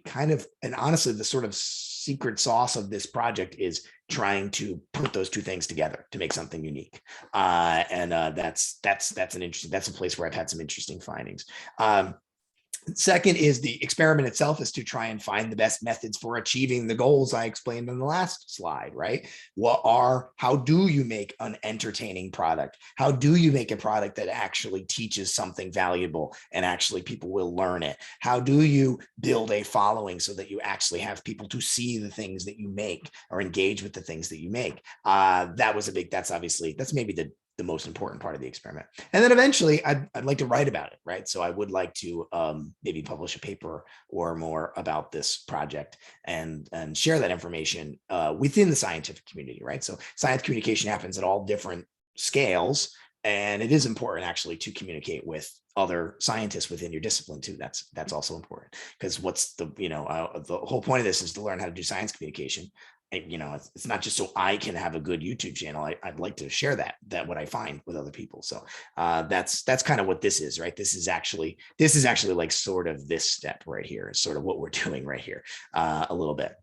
honestly, the sort of secret sauce of this project is trying to put those two things together to make something unique. That's a place where I've had some interesting findings. Second is the experiment itself is to try and find the best methods for achieving the goals I explained in the last slide, right? How do you make an entertaining product? How do you make a product that actually teaches something valuable and actually people will learn it? How do you build a following so that you actually have people to see the things that you make or engage with the things that you make? That's maybe the most important part of the experiment. And then eventually I'd like to write about it, right? So I would like to maybe publish a paper or more about this project and share that information within the scientific community, right? So science communication happens at all different scales, and it is important actually to communicate with other scientists within your discipline too. That's also important, because the whole point of this is to learn how to do science communication. It's not just so I can have a good YouTube channel. I'd like to share that what I find with other people. So that's kind of what this is, right? This is actually like sort of this step right here is sort of what we're doing right here a little bit.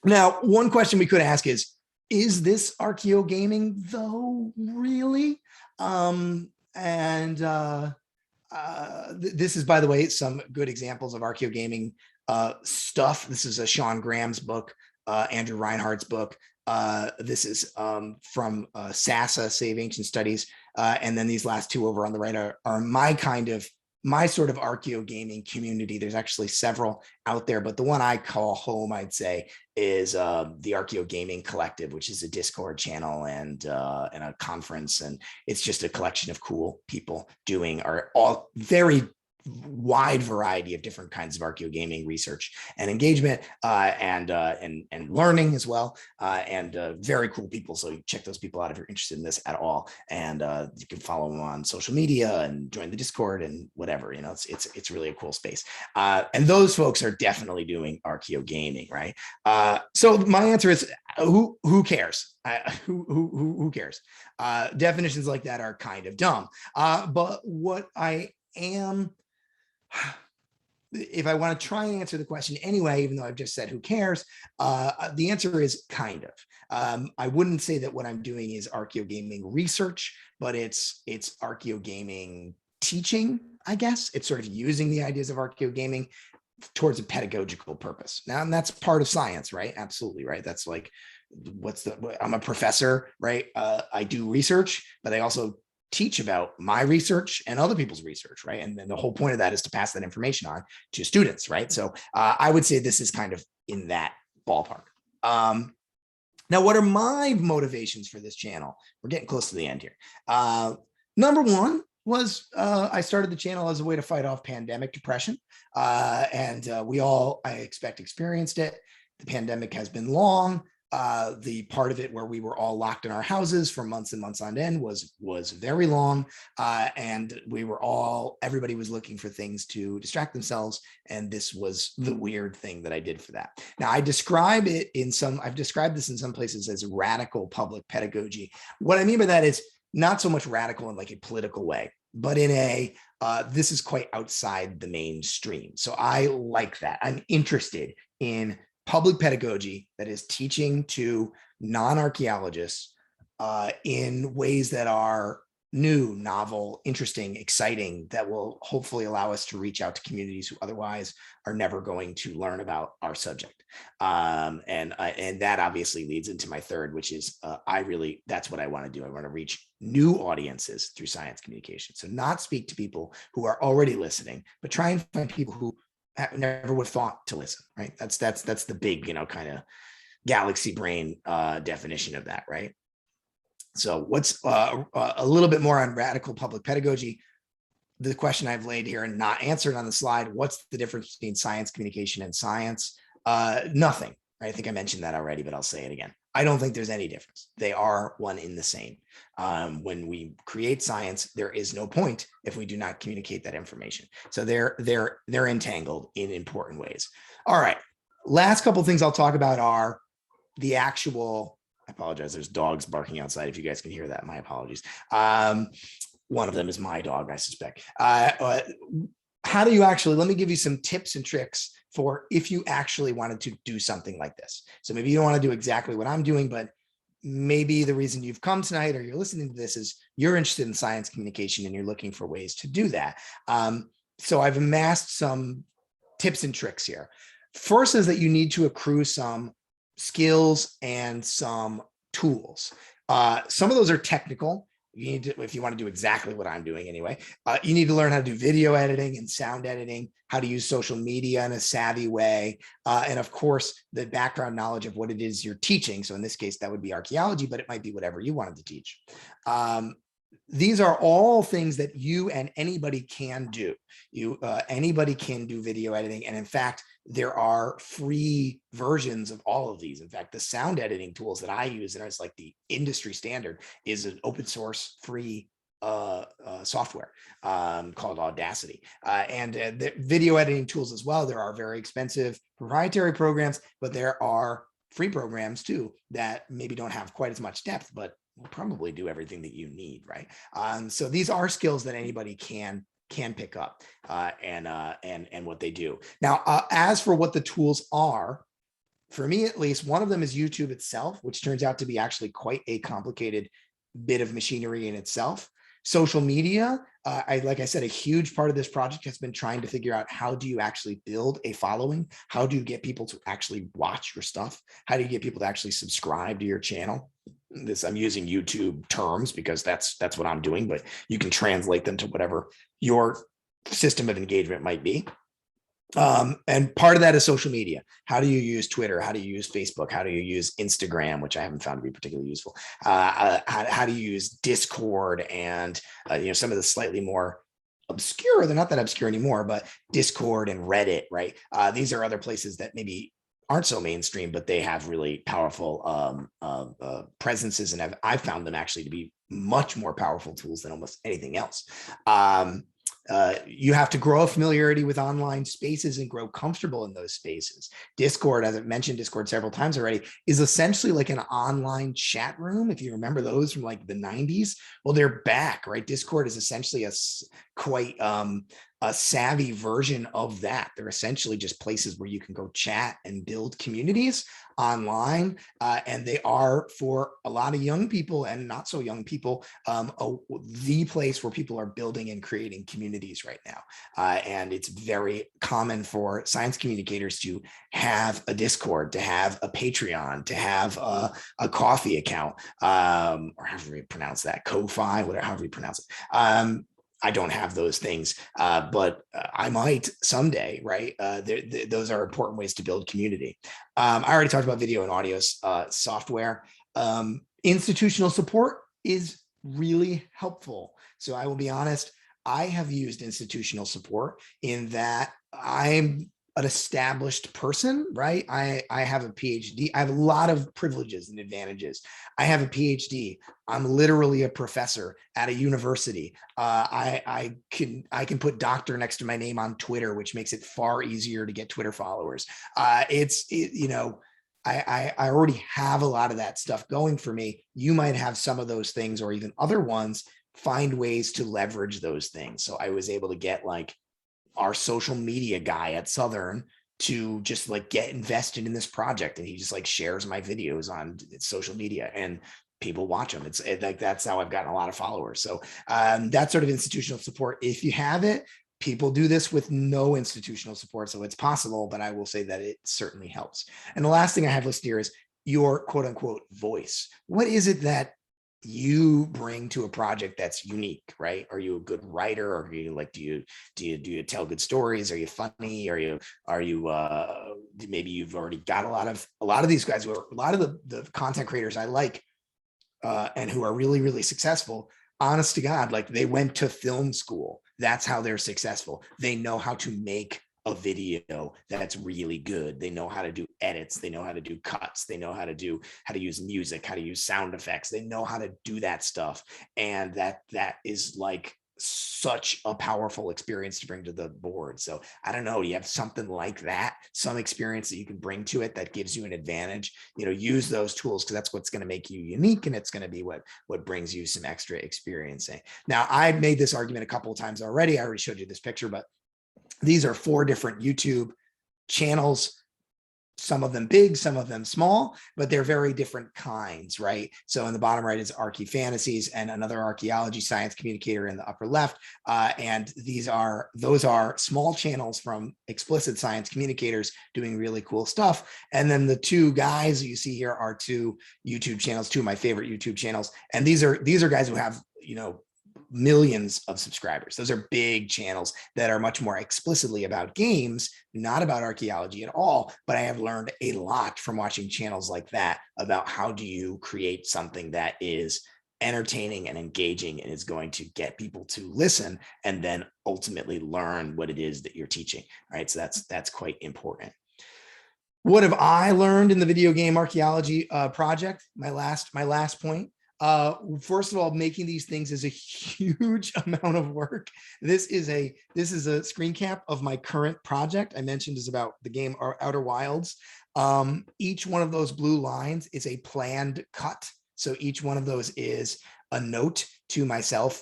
Now, one question we could ask is this archaeogaming though, really? This is, by the way, some good examples of archaeogaming stuff. This is a Sean Graham's book. Andrew Reinhardt's book. This is from SASA, Save Ancient Studies. And then these last two over on the right are my sort of archaeogaming community. There's actually several out there, but the one I call home, I'd say, is the Archaeogaming Collective, which is a Discord channel and a conference. And it's just a collection of cool people doing all very wide variety of different kinds of archaeogaming research and engagement and learning as well, and very cool people. So you check those people out if you're interested in this at all, and you can follow them on social media and join the Discord and whatever. It's really a cool space, and those folks are definitely doing archaeogaming, right? So my answer is who cares? Who cares? Definitions like that are kind of dumb, but what I am, if I want to try and answer the question anyway, even though I've just said who cares, the answer is kind of. I wouldn't say that what I'm doing is archaeogaming research, but it's archaeogaming teaching, I guess. It's sort of using the ideas of archaeogaming towards a pedagogical purpose. Now, and that's part of science, right? Absolutely, right? That's like, I'm a professor, right? I do research, but I also teach about my research and other people's research, right? And then the whole point of that is to pass that information on to students, right? So I would say this is kind of in that ballpark. Now, what are my motivations for this channel? We're getting close to the end here. Number one was I started the channel as a way to fight off pandemic depression. And we all, I expect, experienced it. The pandemic has been long. The part of it where we were all locked in our houses for months and months on end was very long. And everybody was looking for things to distract themselves. And this was the weird thing that I did for that. Now, I've described this in some places as radical public pedagogy. What I mean by that is not so much radical in like a political way, but in this is quite outside the mainstream. So I like that. I'm interested in public pedagogy that is teaching to non-archaeologists in ways that are new, novel, interesting, exciting, that will hopefully allow us to reach out to communities who otherwise are never going to learn about our subject. And that obviously leads into my third, which is that's what I want to do. I want to reach new audiences through science communication. So not speak to people who are already listening, but try and find people who never would have thought to listen, right? That's the big, kind of galaxy brain definition of that, right? So what's a little bit more on radical public pedagogy? The question I've laid here and not answered on the slide, what's the difference between science communication and science? Nothing. I think I mentioned that already, but I'll say it again. I don't think there's any difference. They are one in the same. When we create science, there is no point if we do not communicate that information. So they're entangled in important ways. All right. Last couple of things I'll talk about are the actual. I apologize. There's dogs barking outside. If you guys can hear that, my apologies. One of them is my dog, I suspect. How do you actually? Let me give you some tips and tricks for if you actually wanted to do something like this. So maybe you don't want to do exactly what I'm doing, but maybe the reason you've come tonight or you're listening to this is you're interested in science communication and you're looking for ways to do that. So I've amassed some tips and tricks here. First is that you need to accrue some skills and some tools. Some of those are technical. You need to, if you want to do exactly what I'm doing anyway, you need to learn how to do video editing and sound editing, how to use social media in a savvy way. And of course, the background knowledge of what it is you're teaching. So in this case, that would be archaeology, but it might be whatever you wanted to teach. These are all things that you and anybody can do. Anybody can do video editing. And in fact, there are free versions of all of these. In fact, the sound editing tools that I use, and it's like the industry standard, is an open source free software called Audacity. And the video editing tools as well. There are very expensive proprietary programs, but there are free programs too that maybe don't have quite as much depth, but will probably do everything that you need, right? So these are skills that anybody can pick up and what they do. Now, as for what the tools are, for me at least, one of them is YouTube itself, which turns out to be actually quite a complicated bit of machinery in itself. Social media, like I said, a huge part of this project has been trying to figure out how do you actually build a following? How do you get people to actually watch your stuff? How do you get people to actually subscribe to your channel? I'm using YouTube terms because that's what I'm doing, but you can translate them to whatever your system of engagement might be. And part of that is social media. How do you use Twitter? How do you use Facebook? How do you use Instagram, which I haven't found to be particularly useful? How do you use Discord and some of the slightly more obscure, they're not that obscure anymore, but Discord and Reddit, right? These are other places that maybe aren't so mainstream, but they have really powerful presences, and I've found them actually to be much more powerful tools than almost anything else. You have to grow a familiarity with online spaces and grow comfortable in those spaces. Discord, as I've mentioned Discord several times already, is essentially like an online chat room. If you remember those from like the 90s, well, they're back, right? Discord is essentially quite a savvy version of that. They're essentially just places where you can go chat and build communities online. And they are, for a lot of young people and not so young people, the place where people are building and creating communities right now. And it's very common for science communicators to have a Discord, to have a Patreon, to have a coffee account, or however you pronounce that, Ko-Fi, whatever, however you pronounce it. I don't have those things, but I might someday, right? Those are important ways to build community. I already talked about video and audio software. Institutional support is really helpful. So I will be honest, I have used institutional support in that I'm an established person, right? I have a PhD. I have a lot of privileges and advantages. I have a PhD. I'm literally a professor at a university. I can put doctor next to my name on Twitter, which makes it far easier to get Twitter followers. I already have a lot of that stuff going for me. You might have some of those things or even other ones. Find ways to leverage those things. So I was able to get like our social media guy at Southern to just like get invested in this project. And he just like shares my videos on social media and people watch them. It's like, that's how I've gotten a lot of followers. So that sort of institutional support, if you have it, people do this with no institutional support. So it's possible, but I will say that it certainly helps. And the last thing I have listed here is your quote unquote voice. What is it that you bring to a project that's unique, right? Are you a good writer? Or are you like, do you tell good stories? Are you funny? Are you maybe you've already got a lot of these guys, a lot of the content creators I like and who are really, really successful, honest to God, like they went to film school. That's how they're successful. They know how to make a video that's really good. They know how to do edits. They know how to do cuts. They know how to use music, how to use sound effects. They know how to do that stuff. And that is like such a powerful experience to bring to the board. So I don't know, you have something like that, some experience that you can bring to it that gives you an advantage, use those tools, because that's what's going to make you unique. And it's going to be what brings you some extra experiencing. Now, I've made this argument a couple of times already. I already showed you this picture, but these are 4 different YouTube channels some of them big, some of them small, but they're very different kinds, right? So in the bottom right is Archie Fantasies and another archaeology science communicator in the upper left. And those are small channels from explicit science communicators doing really cool stuff. And then the two guys you see here are two YouTube channels, two of my favorite YouTube channels. And these are guys who have, millions of subscribers. Those are big channels that are much more explicitly about games, not about archaeology at all. But I have learned a lot from watching channels like that about how do you create something that is entertaining and engaging and is going to get people to listen and then ultimately learn what it is that you're teaching. All right. So that's quite important. What have I learned in the video game archaeology project? My last point. First of all, making these things is a huge amount of work. This is a screen cap of my current project. I mentioned is about the game Outer Wilds. Each one of those blue lines is a planned cut. So each one of those is a note to myself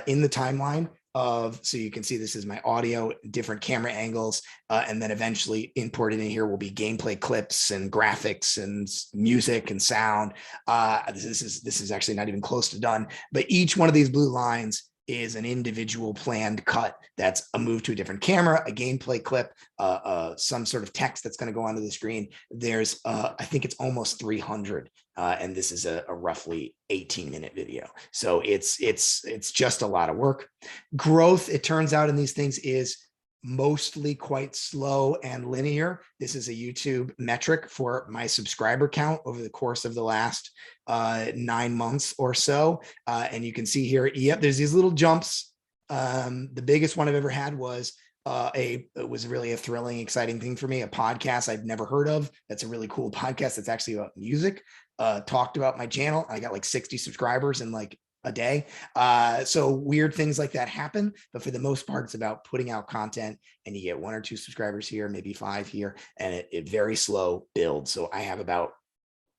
in the timeline so you can see this is my audio, different camera angles, and then eventually imported in here will be gameplay clips and graphics and music and sound. This is actually not even close to done, but each one of these blue lines is an individual planned cut that's a move to a different camera, a gameplay clip, some sort of text that's going to go onto the screen. There's, I think it's almost 300, and this is a roughly 18-minute video. So it's just a lot of work. Growth, it turns out in these things, is mostly quite slow and linear. This is a YouTube metric for my subscriber count over the course of the last 9 months or so. And you can see here, yep, there's these little jumps. The biggest one I've ever had was it was really a thrilling, exciting thing for me. A podcast I'd never heard of. That's a really cool podcast. That's actually about music. Talked about my channel. I got like 60 subscribers in like a day. So weird things like that happen, but for the most part, it's about putting out content and you get 1 or 2 subscribers here, maybe 5 here, and it very slow builds. So I have about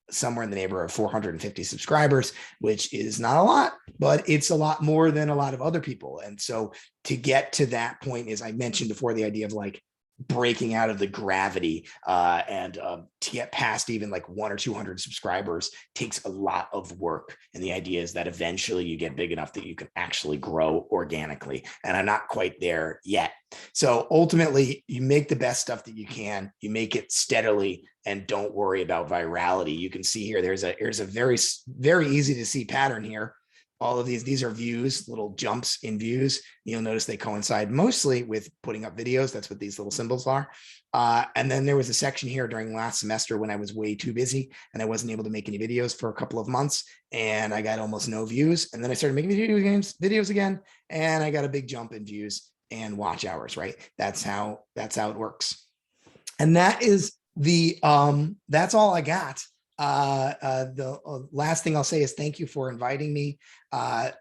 somewhere in the neighborhood of 450 subscribers, which is not a lot, but it's a lot more than a lot of other people. And so to get to that point, as I mentioned before, the idea of like breaking out of the gravity and to get past even like 100 or 200 subscribers takes a lot of work. And the idea is that eventually you get big enough that you can actually grow organically. And I'm not quite there yet. So ultimately, you make the best stuff that you can, you make it steadily, and don't worry about virality. You can see here, there's a very, very easy to see pattern here. All of these are views, little jumps in views. You'll notice they coincide mostly with putting up videos. That's what these little symbols are. And then there was a section here during last semester when I was way too busy and I wasn't able to make any videos for a couple of months, and I got almost no views. And then I started making videos again, and I got a big jump in views and watch hours, right? That's how it works. And that is that's all I got. The last thing I'll say is thank you for inviting me,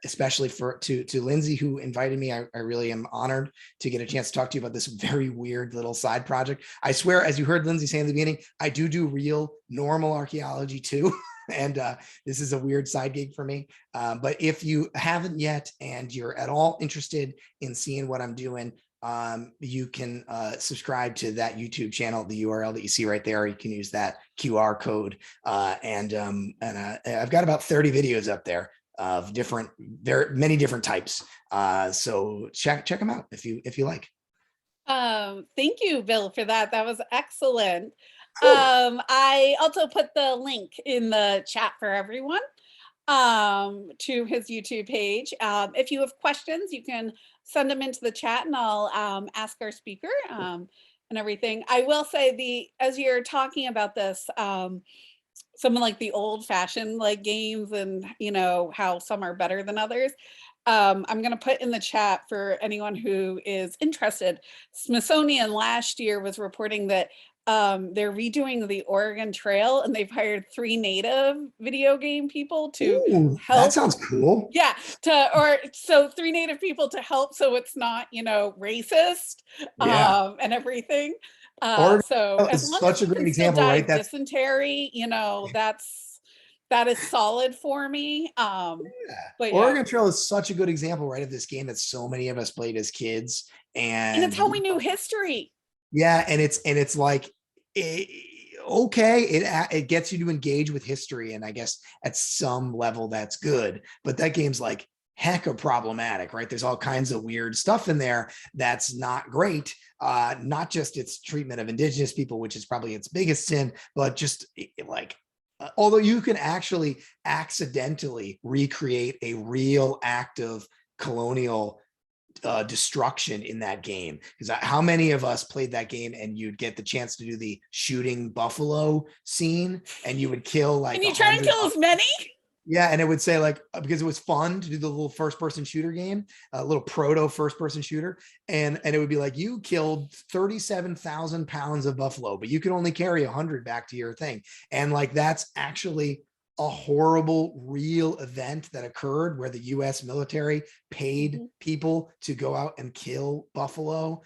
especially to Lindsay, who invited me. I really am honored to get a chance to talk to you about this very weird little side project. I swear, as you heard Lindsay say in the beginning, I do real normal archaeology too. And this is a weird side gig for me. But if you haven't yet and you're at all interested in seeing what I'm doing, you can subscribe to that YouTube channel, the URL that you see right there. You can use that QR code. And I've got about 30 videos up there of many different types. So check them out if you like. Thank you, Bill, for that. That was excellent. I also put the link in the chat for everyone to his YouTube page. If you have questions, you can send them into the chat and I'll ask our speaker and everything. I will say as you're talking about this, some of like the old fashioned like games and how some are better than others. I'm going to put in the chat for anyone who is interested. Smithsonian last year was reporting that they're redoing the Oregon Trail and they've hired 3 native video game people to help. That sounds cool. Yeah, 3 native people to help so it's not, racist and everything. So as long such as a great example, right? That's dysentery, that is solid for me. But Oregon Trail is such a good example, right, of this game that so many of us played as kids, and it's how we knew history. Yeah, and it's like okay, it gets you to engage with history, and I guess at some level that's good. But that game's like hecka problematic, right? There's all kinds of weird stuff in there that's not great. Not just its treatment of indigenous people, which is probably its biggest sin, but just like, although you can actually accidentally recreate a real act of colonial destruction in that game. Because how many of us played that game and you'd get the chance to do the shooting buffalo scene and you would kill like and you try and kill as many? Yeah, and it would say like, because it was fun to do the little first-person shooter game, a little proto first-person shooter, and it would be like, you killed 37,000 pounds of buffalo, but you can only carry 100 back to your thing, and like that's actually a horrible real event that occurred where the U.S. military paid people to go out and kill buffalo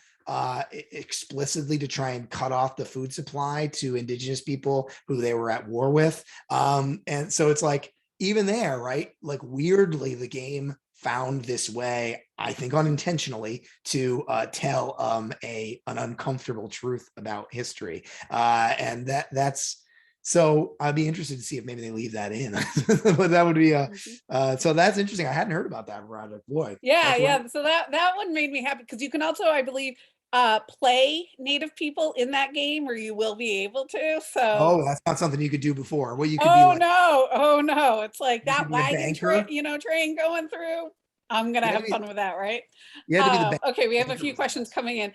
explicitly to try and cut off the food supply to indigenous people who they were at war with, and so it's like, even there, right? Like weirdly, the game found this way, I think unintentionally, to tell an uncomfortable truth about history, and that's so. I'd be interested to see if maybe they leave that in, but that would be so that's interesting. I hadn't heard about that project. Boy, Yeah. So that one made me happy because you can also, I believe, play Native people in that game, or you will be able to. So that's not something you could do before. Well, you could oh be like, no, it's like that wagon train, train going through. I'm gonna have fun with that, right? Okay, we have a few questions coming in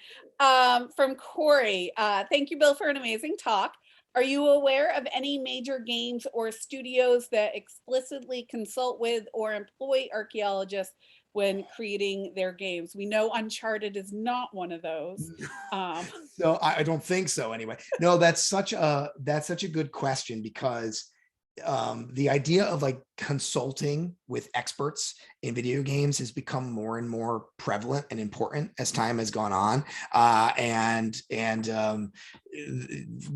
from Corey. Thank you, Bill, for an amazing talk. Are you aware of any major games or studios that explicitly consult with or employ archaeologists when creating their games? We know Uncharted is not one of those. So I don't think so anyway. No, that's such a good question, because the idea of like consulting with experts in video games has become more and more prevalent and important as time has gone on. And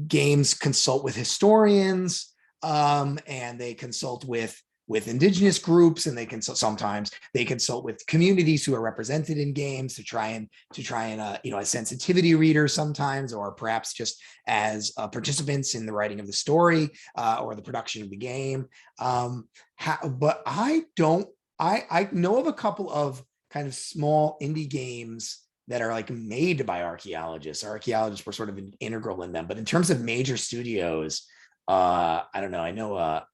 games consult with historians, and they consult with indigenous groups, and they sometimes they consult with communities who are represented in games to try and as sensitivity readers sometimes, or perhaps just as participants in the writing of the story or the production of the game. But I know of a couple of kind of small indie games that are like made by archaeologists. Archaeologists were sort of integral in them, but in terms of major studios, I don't know. I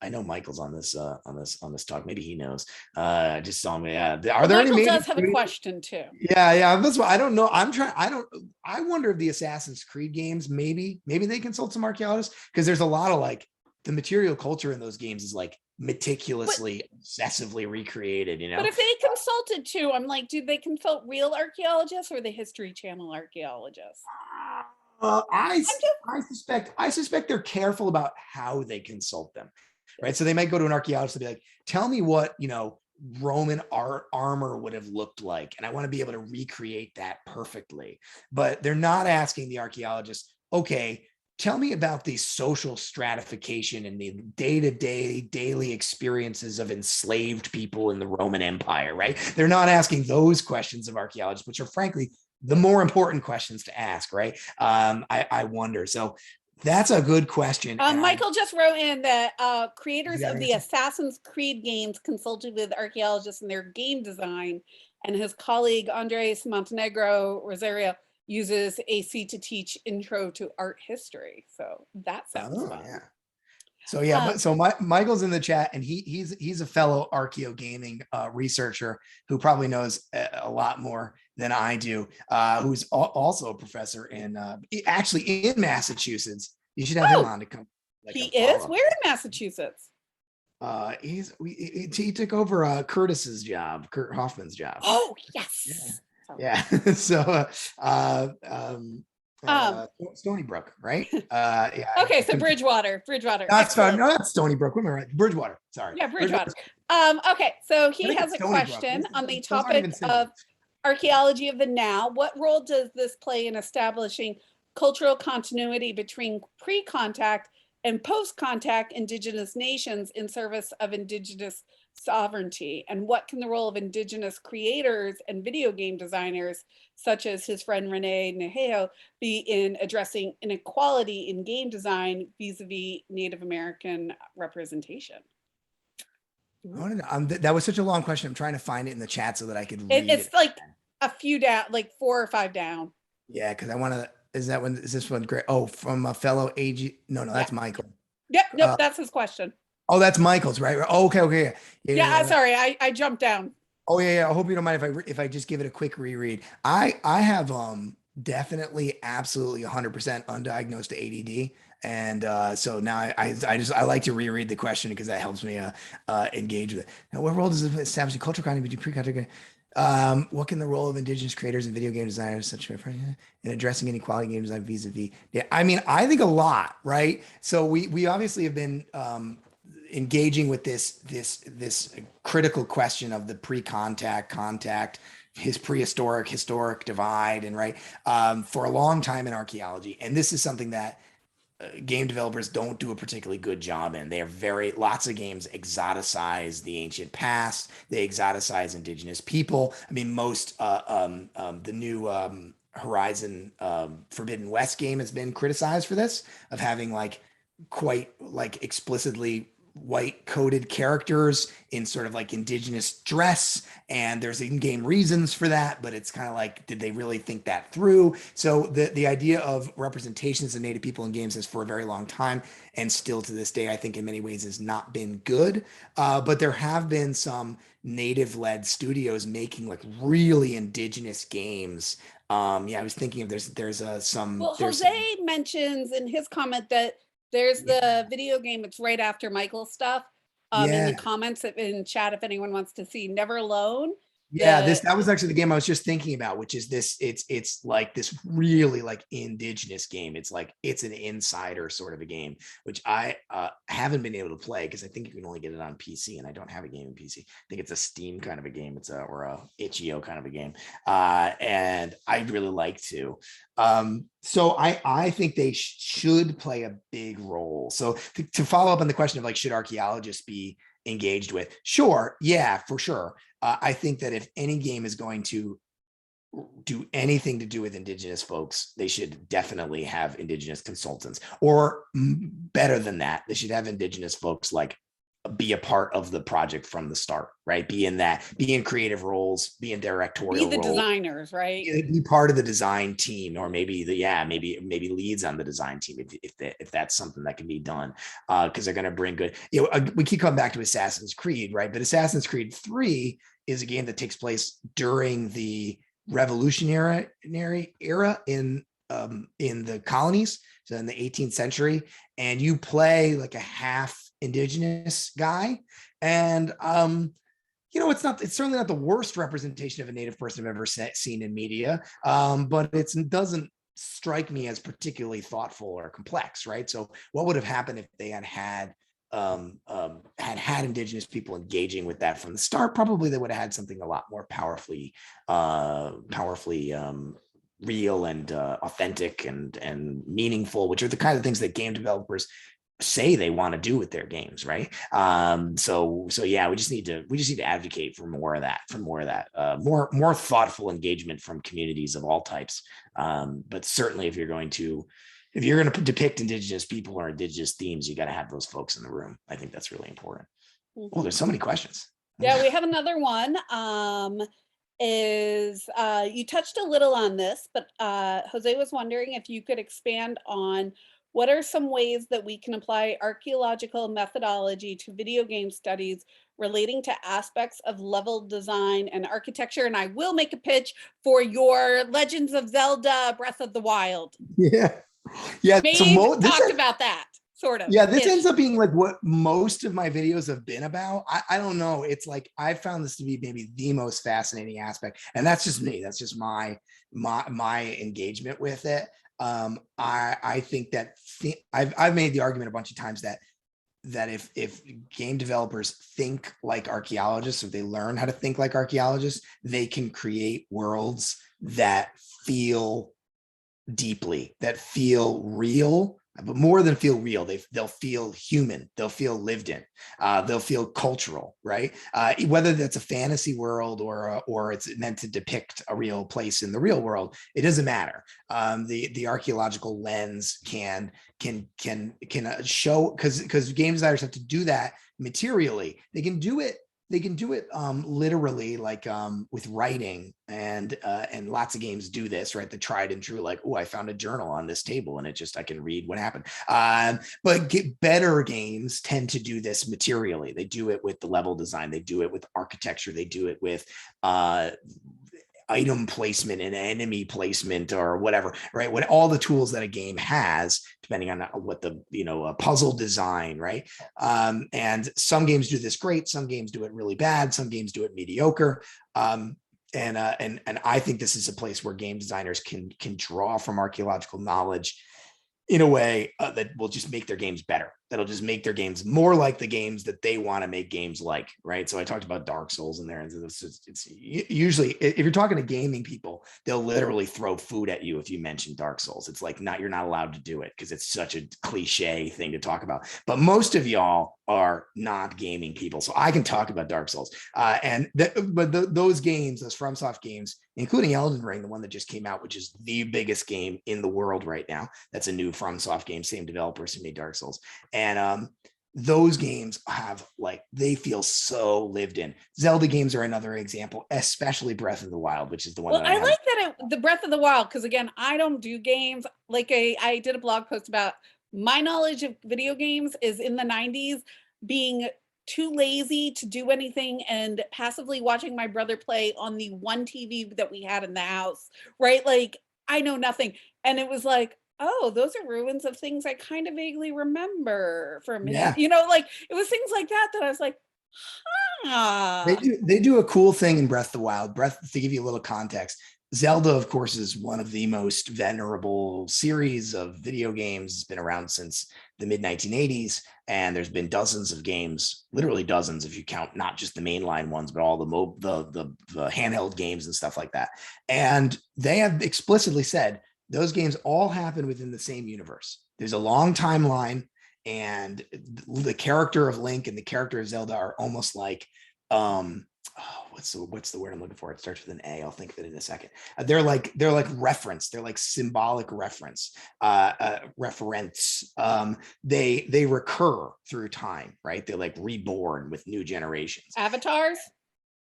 know Michael's on this talk. Maybe he knows. I just saw him. Yeah. Are there Michael any does have a question too. Yeah. That's why I don't know. I wonder if the Assassin's Creed games, maybe they consult some archaeologists, because there's a lot of like the material culture in those games is like meticulously, obsessively recreated, But if they consulted too, I'm like, do they consult real archaeologists or the History Channel archaeologists? I suspect they're careful about how they consult them, right? So they might go to an archaeologist and be like, tell me what, Roman armor would have looked like, and I want to be able to recreate that perfectly. But they're not asking the archaeologist, okay, tell me about the social stratification and the day-to-day daily experiences of enslaved people in the Roman Empire, right? They're not asking those questions of archaeologists, which are frankly the more important questions to ask, right? I wonder. So that's a good question. Michael just wrote in that creators of the Assassin's Creed games consulted with archaeologists in their game design, and his colleague Andres Montenegro Rosario uses AC to teach intro to art history. So that sounds fun. Yeah. So Michael's in the chat, and he's a fellow archaeo gaming researcher who probably knows a lot more than I do. Who's also a professor in Massachusetts. You should have him on to come. He is where in Massachusetts? He took over Kurt Hoffman's job. Oh yes. Yeah. So Stony Brook, right? Yeah. Okay, so Bridgewater. That's fine. No, that's Stony Brook. We're right. Bridgewater. Sorry. Yeah, Bridgewater. Okay, so he has a question on the topic of archaeology of the now. What role does this play in establishing cultural continuity between pre-contact and post-contact indigenous nations in service of indigenous sovereignty? And what can the role of Indigenous creators and video game designers, such as his friend Renee Nejejo, be in addressing inequality in game design vis-a-vis Native American representation? I want to know. That was such a long question. I'm trying to find it in the chat so that I could read It's it. like a few down, like 4 or 5 down. Yeah, because I want to. Is this one great? Oh, from a fellow AG. No, that's Michael. Yep, nope, that's his question. Oh, that's Michael's, right? Oh, okay. Yeah, sorry, I jumped down. Oh yeah. I hope you don't mind if I just give it a quick reread. I have definitely absolutely 100% undiagnosed ADD. And so now I like to reread the question because that helps me engage with it. Now, what role does it establish a cultural continuity between pre-culture? What can the role of Indigenous creators and video game designers such in addressing inequality in game design vis-a-vis? Yeah, I mean, I think a lot, right? So we obviously have been engaging with this critical question of the pre-contact, contact, his historic divide, and right for a long time in archaeology. And this is something that game developers don't do a particularly good job in. They are lots of games exoticize the ancient past. They exoticize indigenous people. I mean, most the new Horizon Forbidden West game has been criticized for this, of having quite explicitly white coded characters in sort of indigenous dress, and there's in-game reasons for that, but it's kind of did they really think that through? So the idea of representations of Native people in games has for a very long time, and still to this day I think in many ways has not been good, but there have been some Native-led studios making really indigenous games. I was thinking of there's some. Well, Jose mentions in his comment that there's the video game. It's right after Michael's stuff. In the comments in chat, if anyone wants to see Never Alone. Yeah, that was actually the game I was just thinking about, which is this. It's like this really indigenous game. It's it's an insider sort of a game, which I haven't been able to play because I think you can only get it on PC, and I don't have a game in PC. I think it's a Steam kind of a game. It's or a itch.io kind of a game, and I'd really like to. So I think they should play a big role. So to follow up on the question of should archaeologists be engaged with? Sure, yeah, for sure. I think that if any game is going to do anything to do with indigenous folks, they should definitely have indigenous consultants, or better than that, they should have indigenous folks be a part of the project from the start, right? Be in creative roles, be in directorial roles. Be the designers, right? Be part of the design team, or maybe maybe leads on the design team if that's something that can be done, because they're going to bring good. We keep coming back to Assassin's Creed, right? But Assassin's Creed 3 is a game that takes place during the revolutionary era in the colonies, so in the 18th century, and you play a half indigenous guy, and it's certainly not the worst representation of a Native person I've ever seen in media, but it doesn't strike me as particularly thoughtful or complex, right? So what would have happened if they had indigenous people engaging with that from the start? Probably they would have had something a lot more powerfully real and authentic and meaningful, which are the kind of things that game developers say they want to do with their games, right? So yeah, we just need to advocate for more of that, more thoughtful engagement from communities of all types. But certainly, if you're going to depict indigenous people or indigenous themes, you got to have those folks in the room. I think that's really important. Oh, there's so many questions. Yeah, we have another one. You touched a little on this, but Jose was wondering if you could expand on what are some ways that we can apply archaeological methodology to video game studies relating to aspects of level design and architecture? And I will make a pitch for your Legends of Zelda Breath of the Wild. Yeah. Maybe talked about that. Sort of. Yeah, this ends up being what most of my videos have been about. I don't know. It's I found this to be maybe the most fascinating aspect, and that's just me. That's just my engagement with it. I think that I've made the argument a bunch of times that if game developers think like archaeologists, or they learn how to think like archaeologists, they can create worlds that feel deeply, that feel real. but more than feel real, they'll feel human, they'll feel lived in, they'll feel cultural, right? Whether that's a fantasy world or it's meant to depict a real place in the real world, it doesn't matter. The archaeological lens can show, because game designers have to do that materially. They can do it literally, like with writing, and lots of games do this, right? The tried and true, like, oh, I found a journal on this table and I can read what happened. But better games tend to do this materially. They do it with the level design, they do it with architecture, they do it with item placement and enemy placement or whatever, right? What all the tools that a game has, depending on what the, puzzle design, right? And some games do this great, some games do it really bad, some games do it mediocre. And I think this is a place where game designers can draw from archaeological knowledge in a way that will just make their games better. That'll just make their games more like the games that they want to make games like, right? So I talked about Dark Souls in there, and it's usually, if you're talking to gaming people, they'll literally throw food at you if you mention Dark Souls. It's like, you're not allowed to do it because it's such a cliche thing to talk about. But most of y'all are not gaming people, so I can talk about Dark Souls. Those games, those FromSoft games, including Elden Ring, the one that just came out, which is the biggest game in the world right now. That's a new FromSoft game, same developers who made Dark Souls. And those games they feel so lived in. Zelda games are another example, especially Breath of the Wild, which is the one. Well, I like that the Breath of the Wild, because again, I don't do games. Like I did a blog post about my knowledge of video games is in the 90s, being too lazy to do anything and passively watching my brother play on the one TV that we had in the house, right? Like, I know nothing. And it was like, oh, those are ruins of things I kind of vaguely remember from him. Yeah. Like it was things like that I was like, huh. They do a cool thing in Breath of the Wild. To give you a little context, Zelda, of course, is one of the most venerable series of video games. It's been around since the mid 1980s, and there's been dozens of games, literally dozens, if you count not just the mainline ones, but all the handheld games and stuff like that. And they have explicitly said those games all happen within the same universe. There's a long timeline, and the character of Link and the character of Zelda are almost like, what's the word I'm looking for? It starts with an A. I'll think of it in a second. They're like reference. They're like symbolic reference. Reference. They recur through time, right? They're like reborn with new generations. Avatars?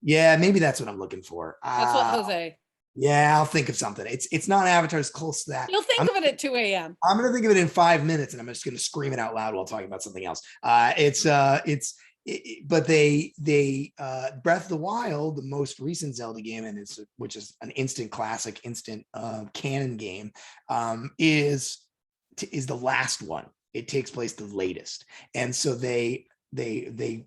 Yeah, maybe that's what I'm looking for. That's what Jose. Yeah, I'll think of something. It's not Avatars, close to that. You'll think of it at 2 a.m. I'm going to think of it in 5 minutes, and I'm just going to scream it out loud while talking about something else. But Breath of the Wild, the most recent Zelda game, which is an instant classic, instant canon game, is the last one. It takes place the latest, and so they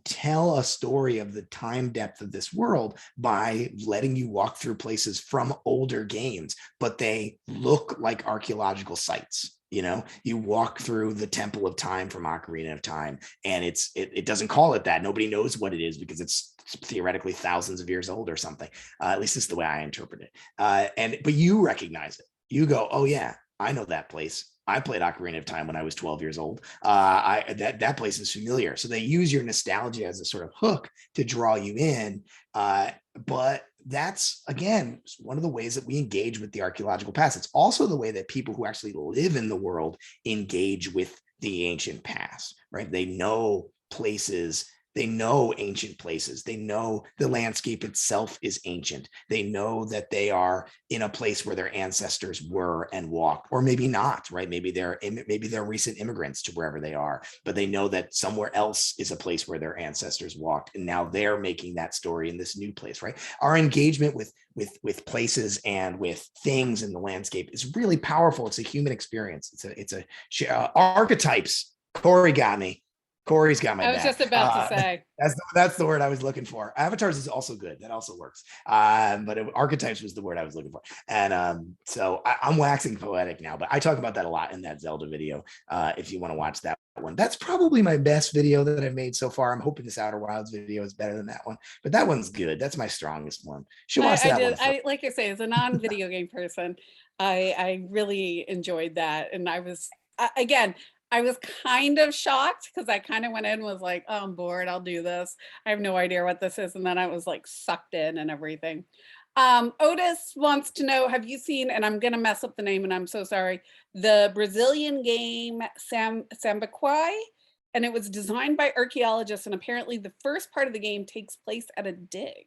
tell a story of the time depth of this world by letting you walk through places from older games, but they look like archaeological sites. You walk through the Temple of Time from Ocarina of Time, and it doesn't call it that. Nobody knows what it is because it's theoretically thousands of years old or something. At least it's the way I interpret it. But you recognize it. You go, oh yeah, I know that place. I played Ocarina of Time when I was 12 years old. That place is familiar. So they use your nostalgia as a sort of hook to draw you in. But that's, again, one of the ways that we engage with the archaeological past. It's also the way that people who actually live in the world engage with the ancient past, right? They know places. They know ancient places. They know the landscape itself is ancient. They know that they are in a place where their ancestors were and walked, or maybe not, right? Maybe they're recent immigrants to wherever they are, but they know that somewhere else is a place where their ancestors walked, and now they're making that story in this new place, right? Our engagement with places and with things in the landscape is really powerful. It's a human experience. It's archetypes. Corey's got my back. I was just about to say. That's the word I was looking for. Avatars is also good. That also works. But archetypes was the word I was looking for. And so I'm waxing poetic now, but I talk about that a lot in that Zelda video. If you want to watch that one, that's probably my best video that I've made so far. I'm hoping this Outer Wilds video is better than that one, but that one's good. That's my strongest one. Should watch that one. I like I say, as a non-video game person, I really enjoyed that. And I was, again, I was kind of shocked because I kind of went in and was like, oh, I'm bored. I'll do this. I have no idea what this is. And then I was like sucked in and everything. Otis wants to know, have you seen, and I'm going to mess up the name and I'm so sorry, the Brazilian game Sambaquai? And it was designed by archaeologists. And apparently the first part of the game takes place at a dig.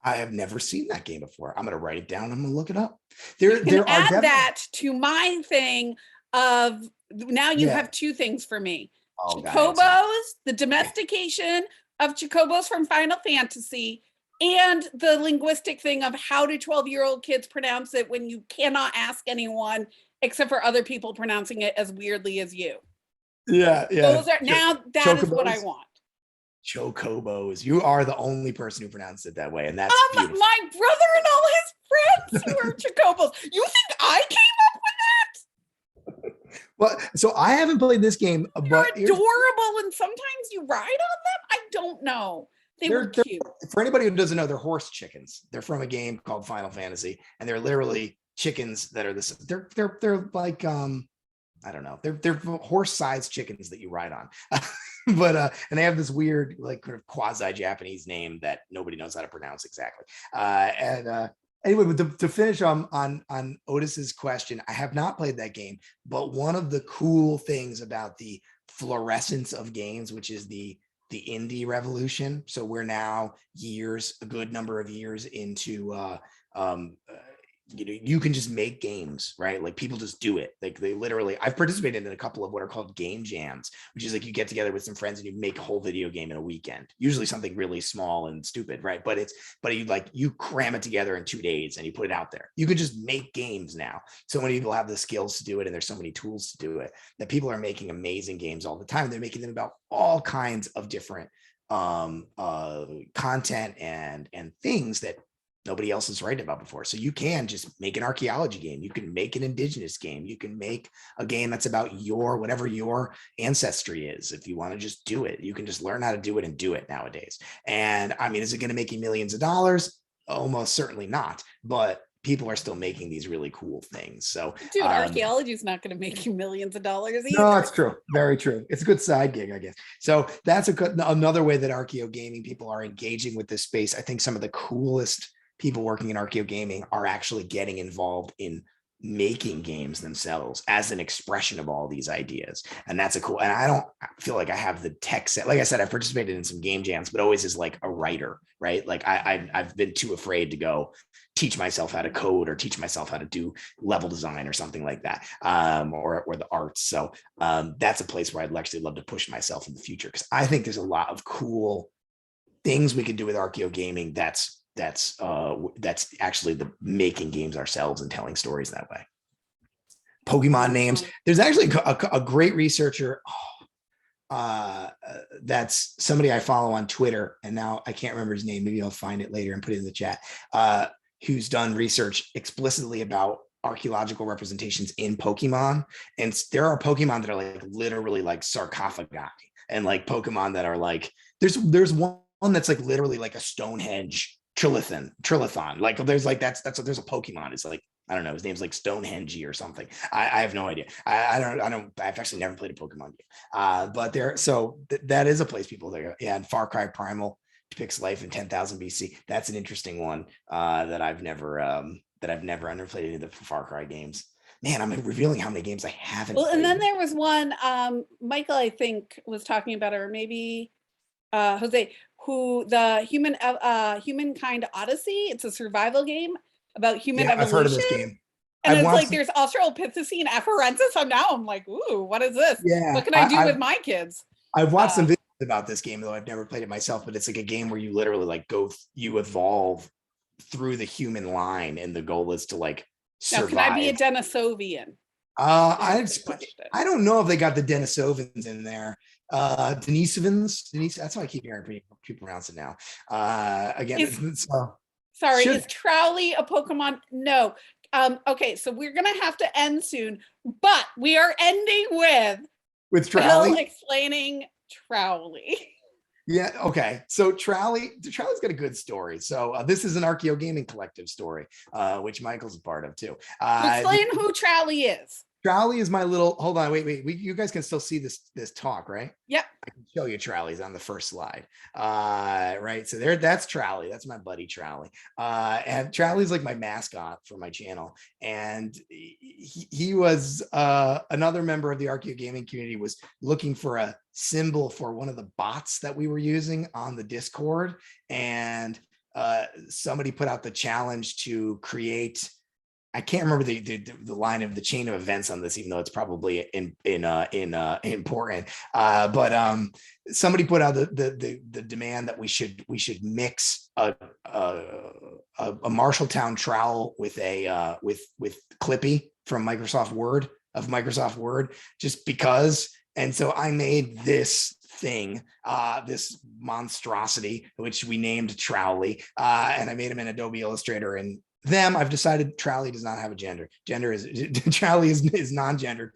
I have never seen that game before. I'm going to write it down. I'm going to look it up. You can add that to my thing of now you Yeah. have two things for me. Oh, Chocobos, the domestication of Chocobos from Final Fantasy, and the linguistic thing of how do 12-year-old kids pronounce it when you cannot ask anyone except for other people pronouncing it as weirdly as you. Yeah. Those are now that is what I Chocobos? want. Chocobos. You are the only person who pronounced it that way, and that's beautiful. My brother and all his friends who are Chocobos. You think I came up with that? Well, so I haven't played this game, They're but adorable, and sometimes you ride on them. I don't know. They were they're- cute. for anybody who doesn't know, they're horse chickens. They're from a game called Final Fantasy, and they're literally chickens that are this. They're like I don't know. They're horse-sized chickens that you ride on. But and they have this weird, like, kind of quasi-Japanese name that nobody knows how to pronounce exactly. Anyway, but to finish on Otis's question, I have not played that game, but one of the cool things about the fluorescence of games, which is the indie revolution. So we're now a good number of years into you can just make games, right? Like people just do it. Like they literally, I've participated in a couple of what are called game jams, which is like you get together with some friends and you make a whole video game in a weekend, usually something really small and stupid, right? But you cram it together in 2 days and you put it out there. You could just make games now. So many people have the skills to do it and there's so many tools to do it that people are making amazing games all the time. They're making them about all kinds of different content and things that nobody else has written about before. So you can just make an archaeology game. You can make an indigenous game. You can make a game that's about whatever your ancestry is. If you want to just do it, you can just learn how to do it and do it nowadays. And I mean, is it going to make you millions of dollars? Almost certainly not. But people are still making these really cool things. So dude, archaeology is not going to make you millions of dollars either. No, that's true. Very true. It's a good side gig, I guess. So that's another way that archaeo gaming people are engaging with this space. I think some of the coolest people working in archaeo gaming are actually getting involved in making games themselves as an expression of all these ideas. And that's and I don't feel like I have the tech set. Like I said, I've participated in some game jams, but always as like a writer, right? Like I've been too afraid to go teach myself how to code or teach myself how to do level design or something like that, or the arts. So that's a place where I'd actually love to push myself in the future, because I think there's a lot of cool things we can do with archaeo gaming that's actually the making games ourselves and telling stories that way. Pokemon names. There's actually a great researcher that's somebody I follow on Twitter, and now I can't remember his name. Maybe I'll find it later and put it in the chat. Who's done research explicitly about archaeological representations in Pokemon. And there are Pokemon that are like literally like sarcophagi, and like Pokemon that are like, there's one that's like literally like a Stonehenge Trilithon. Like there's like there's a Pokemon. It's like, I don't know, his name's like Stonehenge or something. I have no idea. I've actually never played a Pokemon game. But that is a place people go. Yeah, and Far Cry Primal depicts life in 10,000 BC. That's an interesting one that I've never underplayed any of the Far Cry games. Man, I'm revealing how many games I haven't played. And then there was one, Michael, I think, was talking about, or maybe Jose, who the Humankind Odyssey. It's a survival game about human evolution. I've heard of this game. And it's like there's Australopithecine afarensis. So now I'm like, ooh, what is this? Yeah, what can I do with my kids? I've watched some videos about this game, though I've never played it myself, but it's like a game where you literally like you evolve through the human line, and the goal is to like survive. Now, can I be a Denisovian? I don't know if they got the Denisovans in there. Denisovans, that's how I keep hearing people pronounce it now. Sorry, is Trowley a Pokemon? No. Okay, so we're gonna have to end soon, but we are ending with Trowley explaining Trowley. Yeah. Okay. So Trowley's got a good story. So this is an Archaeo Gaming Collective story, which Michael's a part of too. Explain who Trowley is. Charlie is my little, hold on, wait. You guys can still see this talk, right? Yep. I can show you Charlie's on the first slide. Right. So that's Charlie. That's my buddy Charlie. And Charlie's like my mascot for my channel. And he was another member of the Archaeo gaming community was looking for a symbol for one of the bots that we were using on the Discord. And somebody put out the challenge to create, I can't remember the line of the chain of events on this, even though it's probably important. But somebody put out the demand that we should mix a Marshalltown trowel with a with Clippy from Microsoft Word, just because. And so I made this thing, this monstrosity, which we named Trowley, and I made him in Adobe Illustrator. And I've decided Trowley does not have a gender. Trowley is non-gendered.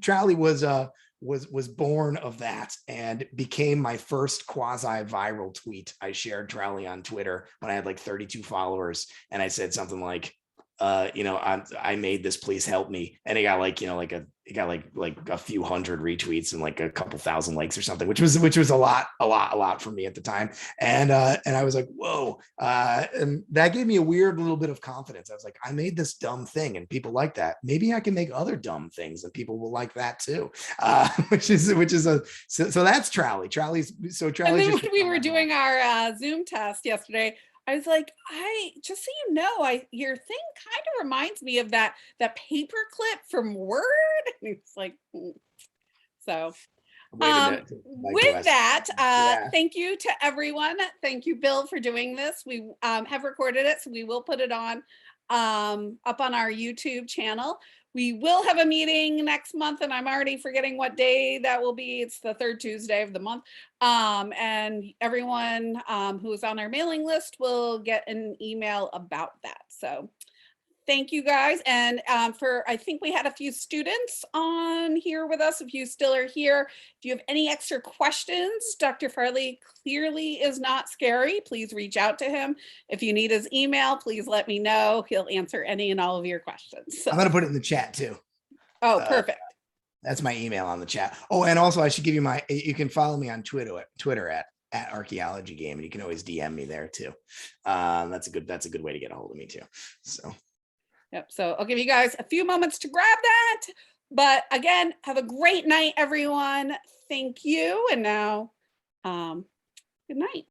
Trowley was born of that and became my first quasi-viral tweet. I shared Trowley on Twitter when I had like 32 followers, and I said something like, I made this, please help me. And it got like, it got like a few hundred retweets and like a couple thousand likes or something, which was a lot for me at the time. And I was like, whoa. And that gave me a weird little bit of confidence. I was like, I made this dumb thing and people like that. Maybe I can make other dumb things and people will like that too. So that's Trowley. Trowley's. And then when we were doing our Zoom test yesterday, I was like, just so you know, your thing kind of reminds me of that paper clip from Word. And it's like, so with that, thank you to everyone. Thank you, Bill, for doing this. We have recorded it, so we will put it on up on our YouTube channel. We will have a meeting next month, and I'm already forgetting what day that will be. It's the third Tuesday of the month. And everyone who is on our mailing list will get an email about that. So thank you guys. And I think we had a few students on here with us. If you still are here, if you have any extra questions, Dr. Farley clearly is not scary. Please reach out to him. If you need his email, please let me know. He'll answer any and all of your questions. So. I'm going to put it in the chat too. Oh, perfect. That's my email on the chat. Oh, and also I should give you you can follow me on Twitter at Archaeology Game, and you can always DM me there too. That's a good way to get a hold of me too. So. Yep. So I'll give you guys a few moments to grab that. But again, have a great night, everyone. Thank you. And now, good night.